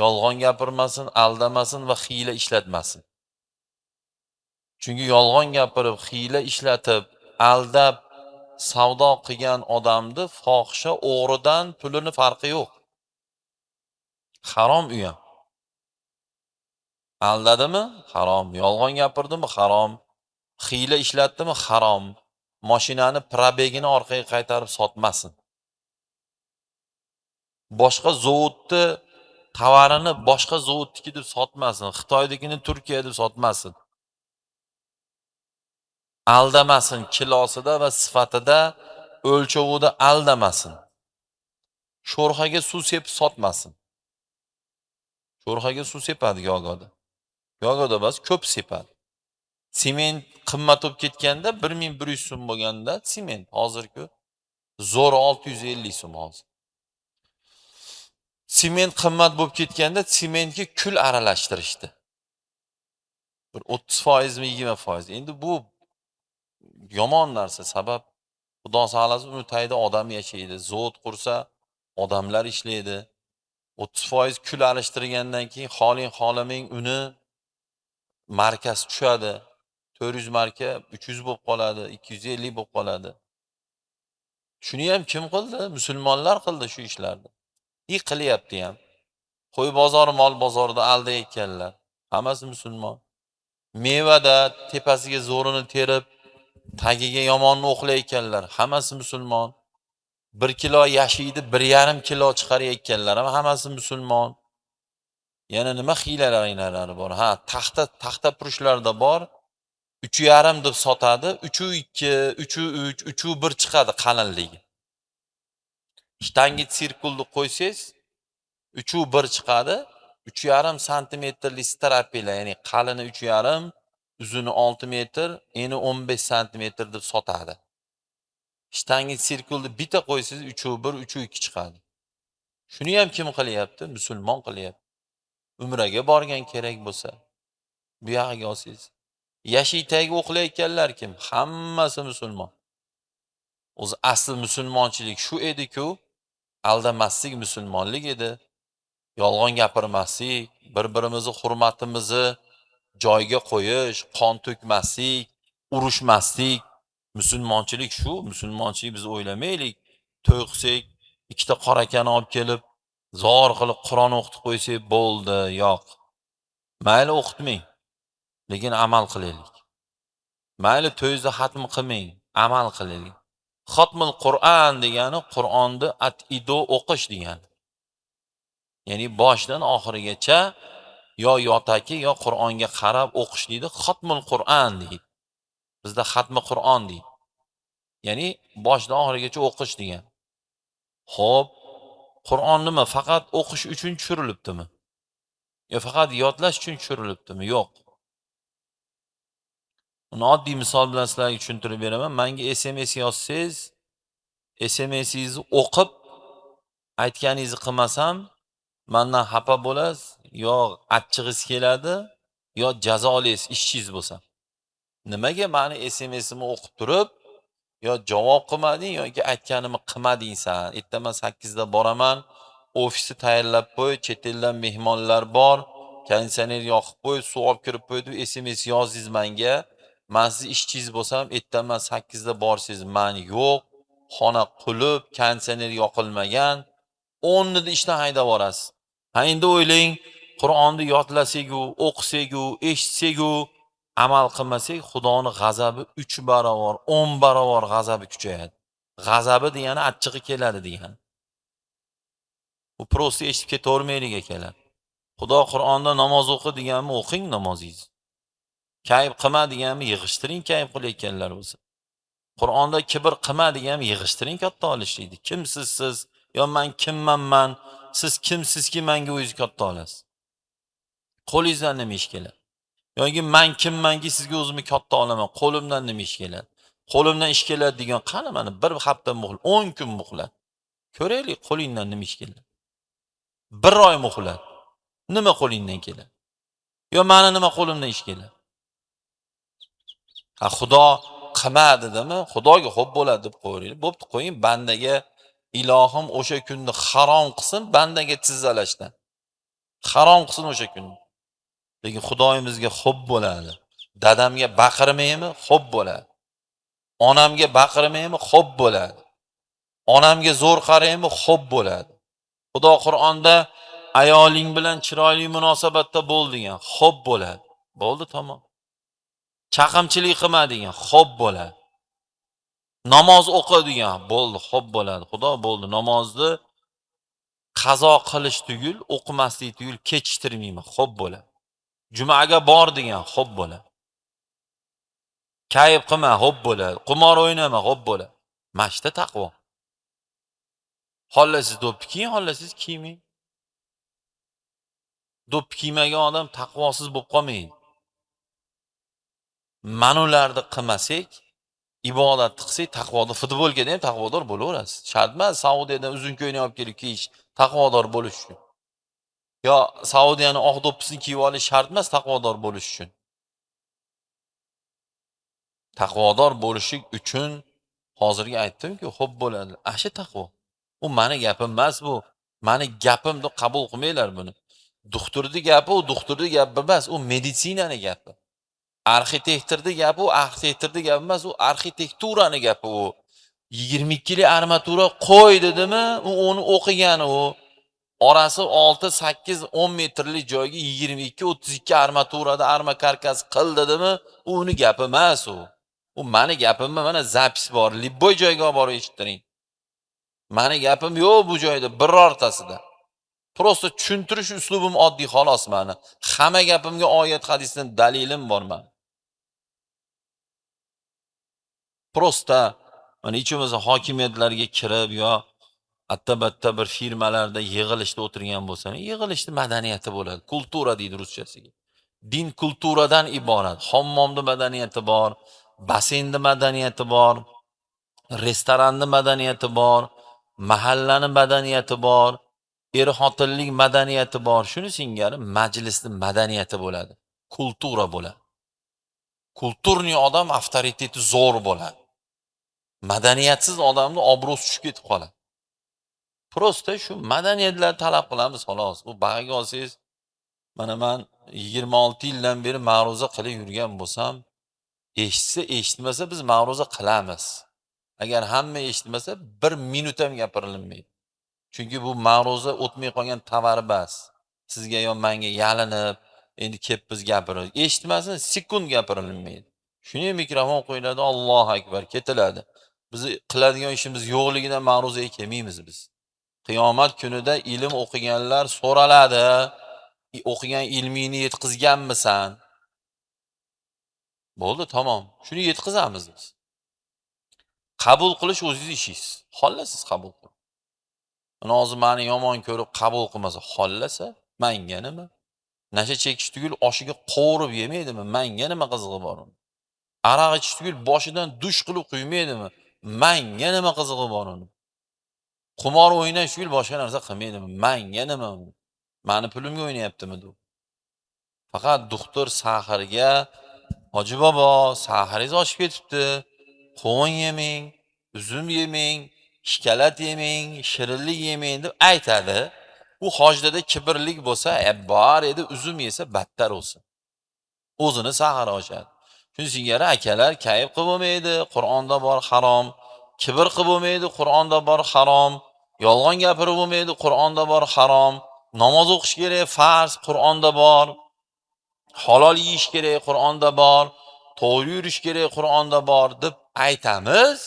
yolg'on gapirmasin, aldamasin va hiyla ishlatmasin. Chunki yolg'on gapirib, hiyla ishlatib, aldab savdo qilgan odamni fohisha o'g'ridan pulini farqi yo'q. Harom u ham. Aldadimi? Harom. Yolg'on gapirdimi? Harom. Hiyla ishlatdimi? Harom. Mashinani probegini orqaga qaytarib sotmasin. Boshqa zavodni tovarini boshqa zavodniki deb sotmasin. Xitoydagini Turkiya deb sotmasin. Aldamasin, kilosida va sifatida, o'lchovida aldamasin. Sho'rxaga suv sepib sotmasin. Sho'rxaga suv sepadi yogoda. Yogoda bas ko'p sepadi. Sement qimmat bo'lib ketganda 1100 so'm bo'lganda sement hozirku zo'r 650 so'm hozir. Sement qimmat bo'lib ketganda sementga kul aralashtirishdi. Bir 30% mi 20%. Endi bu yomon narsa, sabab Xudo saqlasin, uni tayda odam yashaydi. Zavod qursa odamlar ishlaydi. 30% kul aralashtirgandan keyin xolamang uni markasi tushadi. 400 marka 300 bo'lib qoladi, 250 bo'lib qoladi. Shuni ham kim qildi? Musulmonlar qildi shu ishlarni. Qilyapti ham. Qo'y bozori, mol bozorida aldayotganlar. Hammasi musulmon. Mevada tepasiga zo'rini terib, tagiga yomonni o'qlayotganlar. Hammasi musulmon. 1 kilo yashiydi, 1,5 kilo chiqarayotganlar ham hammasi musulmon. Yana nima hiylalaringlari bor? Ha, taxta purushlarda bor. 3,5 deb sotadi. 3,2, 3,3, 3,1 chiqadi qalinligi. Shtangit sirkulni qo'ysangiz 3,1 chiqadi. 3,5 santimetrli strapilar, ya'ni qalini 3,5, uzuni 6 metr, eni 15 santimetr deb sotadi. Shtangit sirkulni bitta qo'ysangiz 3,1, 3,2 chiqadi. Shuni ham kim qilyapti? Musulmon qilyapti. Umraga borgan kerak bo'lsa, bu yog'iga olsangiz. Yashiytagiga o'qlayotganlar kim? Hammasi musulmon. O'zi asl musulmonchilik shu edi-ku, aldamaslik musulmonlik edi. Yolg'on gapirmaslik, bir-birimizni hurmatimizni joyiga qo'yish, qon to'kmaslik, urushmaslik. Musulmonchilik shu. Musulmonchilik biz o'ylamaylik. To'y qilsak, ikkita qorakani olib kelib, zor qilib Qur'on o'qitib qo'ysak bo'ldi. Yo'q. Mayli o'qitmang, lekin amal qilaylik. Mayli to'yda xatm qilmang, amal qilaylik. Xatmul Qur'on degani Qur'onni at-ido o'qish degani. Ya'ni boshdan oxirigacha yo yotaki yo Qur'onga qarab o'qish deydi. Xatmul Qur'on deydi. Bizda xatmi Qur'on deydi. Ya'ni boshdan oxirigacha o'qish degan. Xo'p, Qur'on nima? Faqat o'qish uchun tushirilibdimi? Yo faqat yodlash uchun tushirilibdimi? Yo'q. Uni oddiy misol bilan sizlarga tushuntirib beraman. Menga SMS yozsangiz, SMS'ingizni o'qib aytganingizni qilmasam, mendan xafa bo'lasiz, yo achchig'ingiz keladi, yo jazo olasiz ishchingiz bo'lsa. Nimaga meni SMS'imni o'qib turib, yo javob qilmading yoki aytganimni qilmading san? Ertaman 8 da boraman, ofisni tayyorlab qo'y, chet eldan mehmonlar bor, konditsioner yoqib qo'y, suv olib kirib qo'y deb SMS yozdingiz menga. Men siz ishchingiz bo'lsam, ertaman 8 da borsiz, meni yo'q, xona qulib, konditsioner yoqilmagan, 10 da ishdan haydab borasiz. Ha endi o'ylang, Qur'onni yodlasak-u, o'qisak-u, eshitsak-u, amal qilmasak, Xudoning g'azabi 3 barobar, 10 barobar g'azabi kuchayadi. G'azabi degani achchig'i keladi degani. Bu prosta eshitib ketavermaylik akalar. Xudo Qur'onda namoz o'qi deganmi, o'qing namozingizni. Kayf qilma deganmi, yig'ishtiring kayf qilayotganlar bo'lsa. Qur'onda kibr qilma deganmi, yig'ishtiring katta olishlikni. Kimsiz siz? Yo men kimman? Siz kimsizki menga o'zingiz katta olasiz? Qo'lingizdan nima ish keladi? Yoki men kimmanki sizga o'zimni katta olaman? Qo'limdan nima ish keladi? Qo'limdan ish keladi degan qani mana bir hafta muhlat, 10 kun muhlat. Ko'raylik qo'lingdan nima ish keladi? 1 oy muhlat. Nima qo'lingdan keladi? Yo meni nima qo'limdan ish keladi? Ha Xudo qilma dedimi? Xudoga xo'p bo'ladi deb qo'ying. Bo'pti qo'ying, bandaga ilohim o'sha kunni harom qilsin, bandaga tizzalashdan. Harom qilsin o'sha kunni. Lekin Xudoyimizga xo'p bo'ladi. Dadamga baqirmaymi? Xo'p bo'ladi. Onamga baqirmaymi? Xo'p bo'ladi. Onamga zo'r qaraymi? Xo'p bo'ladi. Xudo Qur'onda ayoling bilan chiroyli munosabatda bo'l degan. Xo'p bo'ladi. Bo'ldi, tamom. Chaqimchilik qilma degan. Xo'p bo'ladi. Namoz o'qi degan. Bo'ldi, xo'p bo'ladi. Xudo bo'ldi. Namozni qazo qilish tugul, o'qimaslik tugul kechiktirmayman. Xo'p bo'ladi. Jumaga bor degan. Xo'p bo'ladi. Kayf qilma, xo'p bo'ladi. Qumor o'ynama, xo'p bo'ladi. Mashta taqvo. Xollasiz do'ppi kiying, xollasiz kiymang. Do'ppi kiymagan odam taqvosiz bo'lib qolmaydi. Ma'nolarni qilmasak, ibodat qilsak, taqvoda futbolga ham taqvodor bo'laverasiz. Shart emas Saudiyadan uzun ko'ylak olib kelib kiyish taqvodor bo'lish uchun. Yo Saudiyaning oq do'ppisini kiyib olish shart emas taqvodor bo'lish uchun. Taqvodor bo'lishlik uchun hozirga aytdim-ku, xo'p bo'ladi. Asha taqvo. U meni gapim emas bu. Meni gapim deb qabul qilmanglar buni. Doktorning gapi u doktorning gapi emas, u meditsinaning gapi. Arxitektorning gapi u arxitektorning gapi emas, u arxitekturaning gapi u. 22 lik armatura qo'y dedimi, u uni o'qigani u. Orasi 6, 8, 10 metrlik joyga 22, 32 armaturada arma karkas qil dedimi, u uni gapi emas u. U meni gapimmi, mana zapis bor, libboy joyga olib borib eshittiring. Meni gapim yo'q bu joyda birortasida. Prosta tushuntirish uslubim oddiy xolos meni. Hamma gapimga oyat hadisdan dalilim bor meni. Prosta mana ichimiz hokimiyatlarga kirib yo atta-batta bir firmalarda yig'ilishda o'tirgan bo'lsa, yig'ilishni madaniyati bo'ladi. Kultura deydi ruschasiga. Din kulturadan iborat. Hammomda madaniyati bor, basenda madaniyati bor, restoranning madaniyati bor, mahallani madaniyati bor, er-xotinlik madaniyati bor. Shuni singari majlisning madaniyati bo'ladi. Kultura bo'ladi. Kulturni odam avtoriteti zo'r bo'ladi. Madaniyatsiz odamni obro'si tushib ketib qoladi. Prosta shu madaniyatlarni talab qilamiz xolos. Bu bag'aga olsangiz, mana men 26 yildan beri ma'ruza qilib yurgan bo'lsam, eshitsa, eshitmasa biz ma'ruza qilamiz. Agar hamma eshitmasa 1 minut ham gapirilmaydi. Chunki bu ma'ruza o'tmay qolgan tovar bas. Sizga yo menga yalinib, endi kelib biz gapiramiz. Eshitmasin, sekund gapirilmaydi. Shuni mikrofon qo'yiladi, Allohu akbar ketiladi. Biz qiladigan ishimiz yo'qligidan ma'ruzaga kelmaymiz biz. Qiyomat kunida ilm o'qiganlar so'raladi. O'qigan ilmingni yetkazganmisan? Bo'ldi, tamom. Shuni yetkazamiz biz. Qabul qilish o'zingiz ishingiz. Xollasiz qabul qiling. Hozir meni yomon ko'rib qabul qilmasa, xollasa, menga nima? Nasha chekish tugul oshiga qovurib yemaydimi? Menga nima qizig'i bor uni? Aroq ichish tugul boshidan dush qilib quymaydimi? Menga nima qizig'i bor uni? Qumor o'ynash tugul boshqa narsa qilmaydimi? Menga nima uni? Meni pulimga o'ynayaptimi u? Faqat doktor Sahirga, "Hoji bobo, sahiringiz oshib ketibdi. Qovun yemang, uzum yemang, shikolat yemang, shirinlik yemang" deb aytadi. U hojdada kibrlik bo'lsa, bor edi uzum yesa battar bo'lsin. O'zini sahar oshadi. Shuni singari akalar kayf qilib bo'lmaydi, Qur'onda bor harom. Kibr qilib bo'lmaydi, Qur'onda bor harom. Yolg'on gapirib bo'lmaydi, Qur'onda bor harom. Namoz o'qish kerak, farz, Qur'onda bor. Halol yeyish kerak, Qur'onda bor. To'g'ri yurish kerak, Qur'onda bor deb aytamiz.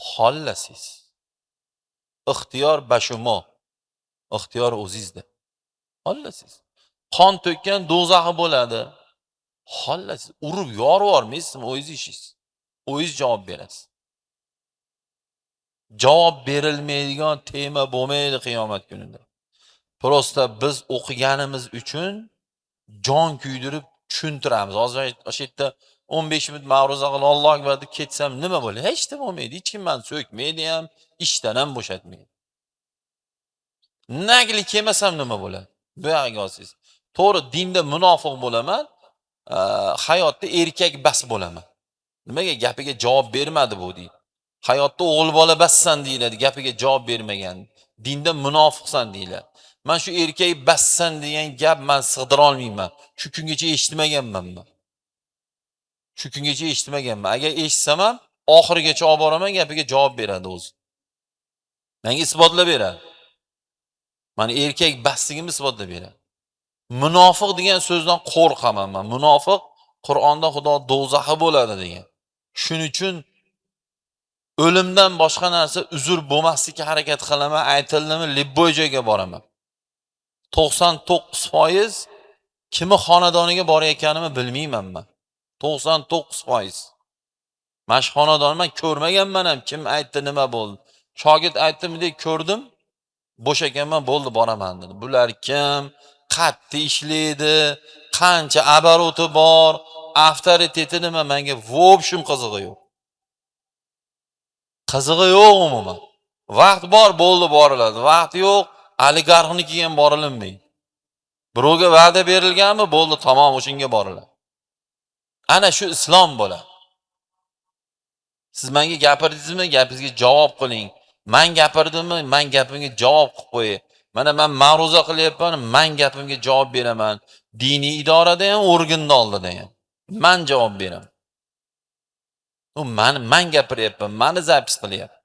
Xollasiz. Ixtiyor bashumo. Ixtiyor o'zingizda. Xollasiz. Qon to'kkan do'zaxi bo'ladi. Xollasiz. Urib yorib yormaysizmi o'zingiz ishingiz. O'zingiz javob berasiz. Javob berilmaydigan tema bo'lmaydi qiyomat kunida. Prosta biz o'qiganimiz uchun jon kuydirib tushuntiramiz. Hozir o'sha yerda 15 minut ma'ruza qilib Alloh akbar deb ketsam nima bo'ladi? Hech nima bo'lmaydi. Hech kim meni so'kmaydi ham, ishdan ham bo'shatmaydi. Nagli kelmasam nima bo'ladi? Bu yerga olsangiz. To'g'ri, dinda munofiq bo'laman, hayotda erkak bas bo'laman. Nimaga gapiga javob bermadi bu deydi. Hayotda o'g'il bola bassan deyiladi, gapiga javob bermagan. Dinda munofiqsan deyiladi. Men shu erkak bassan degan gap men sig'dira olmayman. Shu kungacha eshitmaganman men. Shu kungacha eshitmaganman. Agar eshitsam ham oxirigacha olib boraman, gapiga javob beradi o'zi. Menga isbotlab beradi. Meni erkak basligimni isbotlab beradi. Munofiq degan so'zdan qo'rqaman men. Munofiq Qur'onda Xudo do'zaxi bo'ladi degan. Shuning uchun o'limdan boshqa narsa uzr bo'lmaslikka harakat qilaman, aytildimi, libboy joyga boraman. 99% kimi xonadoniga borayotganimni bilmayman men. 99%. Mash xonadonni ko'rmaganman ham, kim aytdi, nima bo'ldi. Shogird aytdimdek ko'rdim, bo'sh ekanman, bo'ldi boraman dedi. Bular kim? Qatti ishlaydi, qancha abaroti bor, avtoriteti nima, menga vobshim qizig'i yo'q. Qizig'i yo'q umuman. Vaqt bor, bo'ldi boriladi. Vaqt yo'q, oligarxniki ham borilinmaydi. Birovga va'da berilganmi, bo'ldi, tamom, o'shinga boriladi. Ana shu islom bo'ladi. Siz menga gapirdingizmi, gapingizga javob qiling. Men gapirdimmi, men gapimga javob qilib qo'ying. Mana men ma'ruza qilyapman, men gapimga javob beraman. Diniy idorada ham, organda oldida ham. Men javob beraman. U men gapiryapman, meni zapis qilyapti.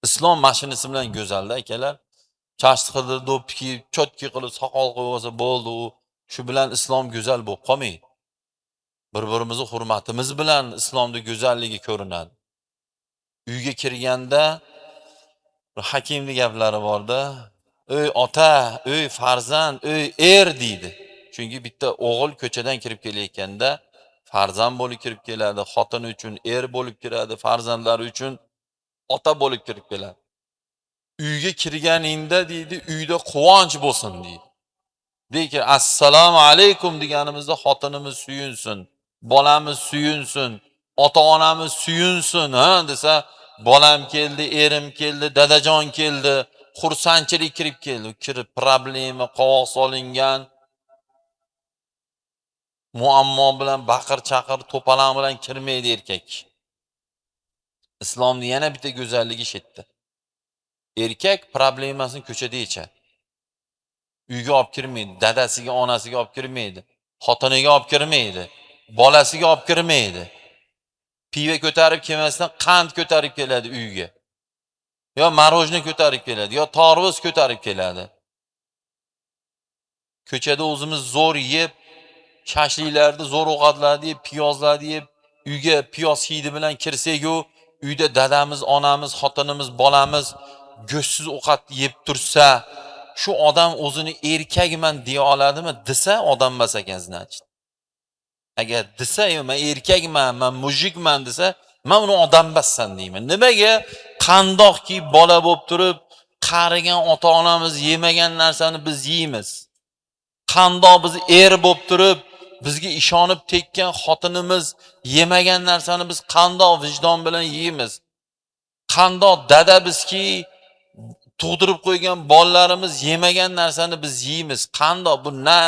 Islom mashinasi bilan go'zalda akalar. Chashti qilib, do'ppi kiyib, chotki qilib, soqol qo'yib olsa bo'ldi u. Shu bilan islom go'zal bo'lib qolmaydi. Bir-birimizni hurmatimiz bilan islomning go'zalligi ko'rinadi. Uyga kirganda Hakimning gaplari borda, "Ey ota, ey farzand, ey deydi. Chunki bitta o'g'il ko'chadan kirib kelayotganda farzand bo'lib kirib keladi, xotin uchun bo'lib kiradi, farzandlari uchun ota bo'lib kirib keladi. Uyga kirganingda deydi, uyda quvonch bo'lsin deydi. Deyki, assalomu alaykum deganimizda xotinimiz suyunsin, bolamiz suyunsin, ota-onamiz suyunsin, ha desa, bolam keldi, erim keldi, dadajon keldi, xursandchilik kirib keldi. Kirib problema, qovoq solingan, muammo bilan baqir-chaqir, to'palang bilan kirmaydi erkak. Islomning yana bitta go'zalligi shu yerda. Erkak problemasini ko'chada yechadi. Uyga olib kirmaydi, dadasiga, onasiga olib kirmaydi, xotiniga olib kirmaydi, bolasiga olib kirmaydi. Piva ko'tarib kelmasdan qand ko'tarib keladi uyga. Yo marojni ko'tarib keladi, yo tarvuz ko'tarib keladi. Ko'chada o'zimiz zo'r yeb, shashliklarni zo'r ovqatlarni yeb, piyozlarni yeb, uyga piyoz hidi bilan kirsak-ku, uyda dadamiz, onamiz, xotinimiz, bolamiz go'shtsiz ovqat yeb tursa, shu odam o'zini erkakman deya oladimi? Desa odam emas ekan, значит. Agar desa, men erkakman, men mujikman desa, men uni odam emassan deyman. Nimaga? Qandoqki bola bo'lib turib, qarigan ota-onamiz yemagan narsani biz yeymiz. Qandoq biz bo'lib turib, bizga ishonib tekkan xotinimiz yemagan narsani biz qandoq vijdon bilan yeymiz. Qandoq dada bizki tug'dirib qo'ygan bolalarimiz yemagan narsani biz yeymiz. Qandoq bu na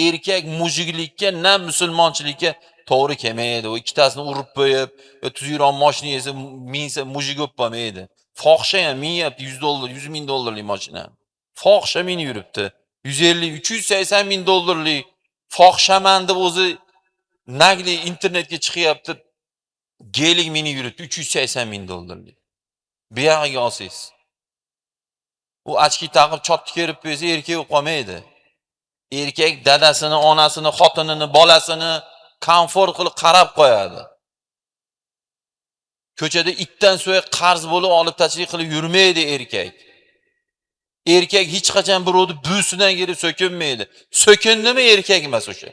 erkak mujiklikka, na musulmonchilikka to'g'ri kelmaydi. U ikkitasini urib qo'yib, tuzukroq mashina yesa, minsa mujik bo'lib qolmaydi. Fohisha ham minyapti $100, $100,000 mashina. Fohisha minib yuribdi. 150, 380 ming dollarlik fohishaman deb o'zi nagli internetga chiqyapti. Gelik minib yuribdi, $380 ming. Bu yog'iga olsangiz. U ochki taqib chotni kerib qo'ysa erkak bo'lib qolmaydi. Erkak dadasini, onasini, xotinini, bolasini komfort qilib qarab qo'yadi. Ko'chada itdan so'y qarz bo'lib olib tashlik qilib yurmaydi erkak. Erkak hech qachon birovni busidan kelib so'kinmaydi. So'kindimi erkak emas o'sha.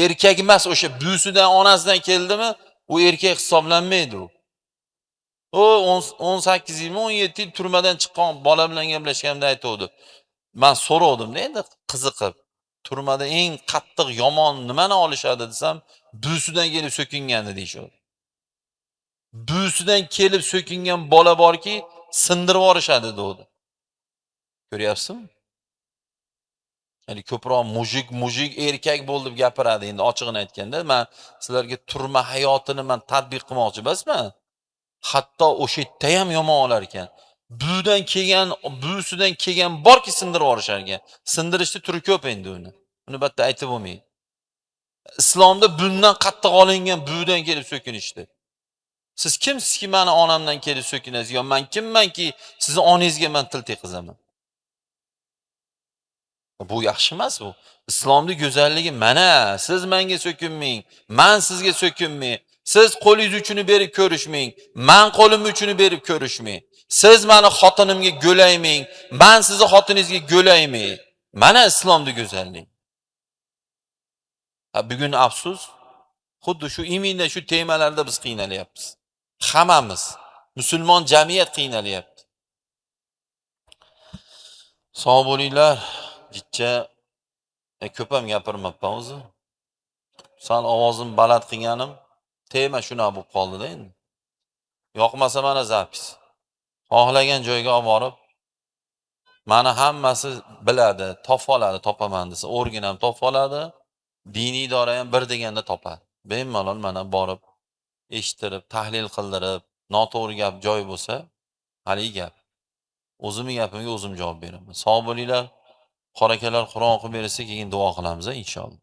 Erkak emas o'sha, busidan, onasidan keldimi, u erkak hisoblanmaydi u. O 18 yil, 17 yil turmadan chiqqan bola bilan gaplashganimda aytuvdi. Men so'rovdim, endi qiziqib, turmada eng qattiq yomon nimani olishadi desam, busidan kelib so'kingandi deyshadi. Busidan kelib so'kingan bola borki, sindirib yorishadi dedi. Ko'ryapsizmi? Ya'ni ko'proq mujik erkak bo'ldi deb gapiradi. Endi ochiqini aytganda, men sizlarga turma hayotini men tatbiq qilmoqchi emasman. Hatto o'sha yerda ham yomon olar ekan. Busidan kelgan borki sindirib yorishar ekan. Sindirishni turi ko'p endi uni. Uni bitta aytib bo'lmaydi. Islomda bundan qattiq olingan budan kelib so'kinishdi. Siz kimsizki meni onamdan kelib so'kinasiz? Yo men kimmanki sizni onangizga men til teqizaman? Bu yaxshi emas bu. Islomning go'zalligi mana, siz menga so'kinmang, men sizga so'kinmay. Siz qo'lingiz uchun berib ko'rishmang, men qo'lim uchun berib ko'rishmang. Siz meni xotinimga go'laymang, men sizni xotiningizga go'laymay. Mana islomning go'zalligi. Bugun afsus, xuddi shu iminda shu temalarda biz qiynalyapmiz. Hammamiz, musulmon jamiyat qiynalyapti. Sog' bo'linglar. Jicha ko'p ham gapirmabman o'zi. Sal ovozim baland qilganim tema shuna bo'lib qoldi-da endi. Yoqmasa mana zapis. Xohlagan joyga olib borib, meni hammasi biladi, topoladi, topaman desa, organ ham topoladi, diniy idora ham bir deganda topadi. Bemalol mana borib, eshittirib, tahlil qildirib, noto'g'ri gap joy bo'lsa, haligi gap. O'zimning gapimga o'zim javob beraman. Sog' bo'linglar. Qorakalar Qur'on o'qib bersa, keyin duo qilamiz inshaalloh.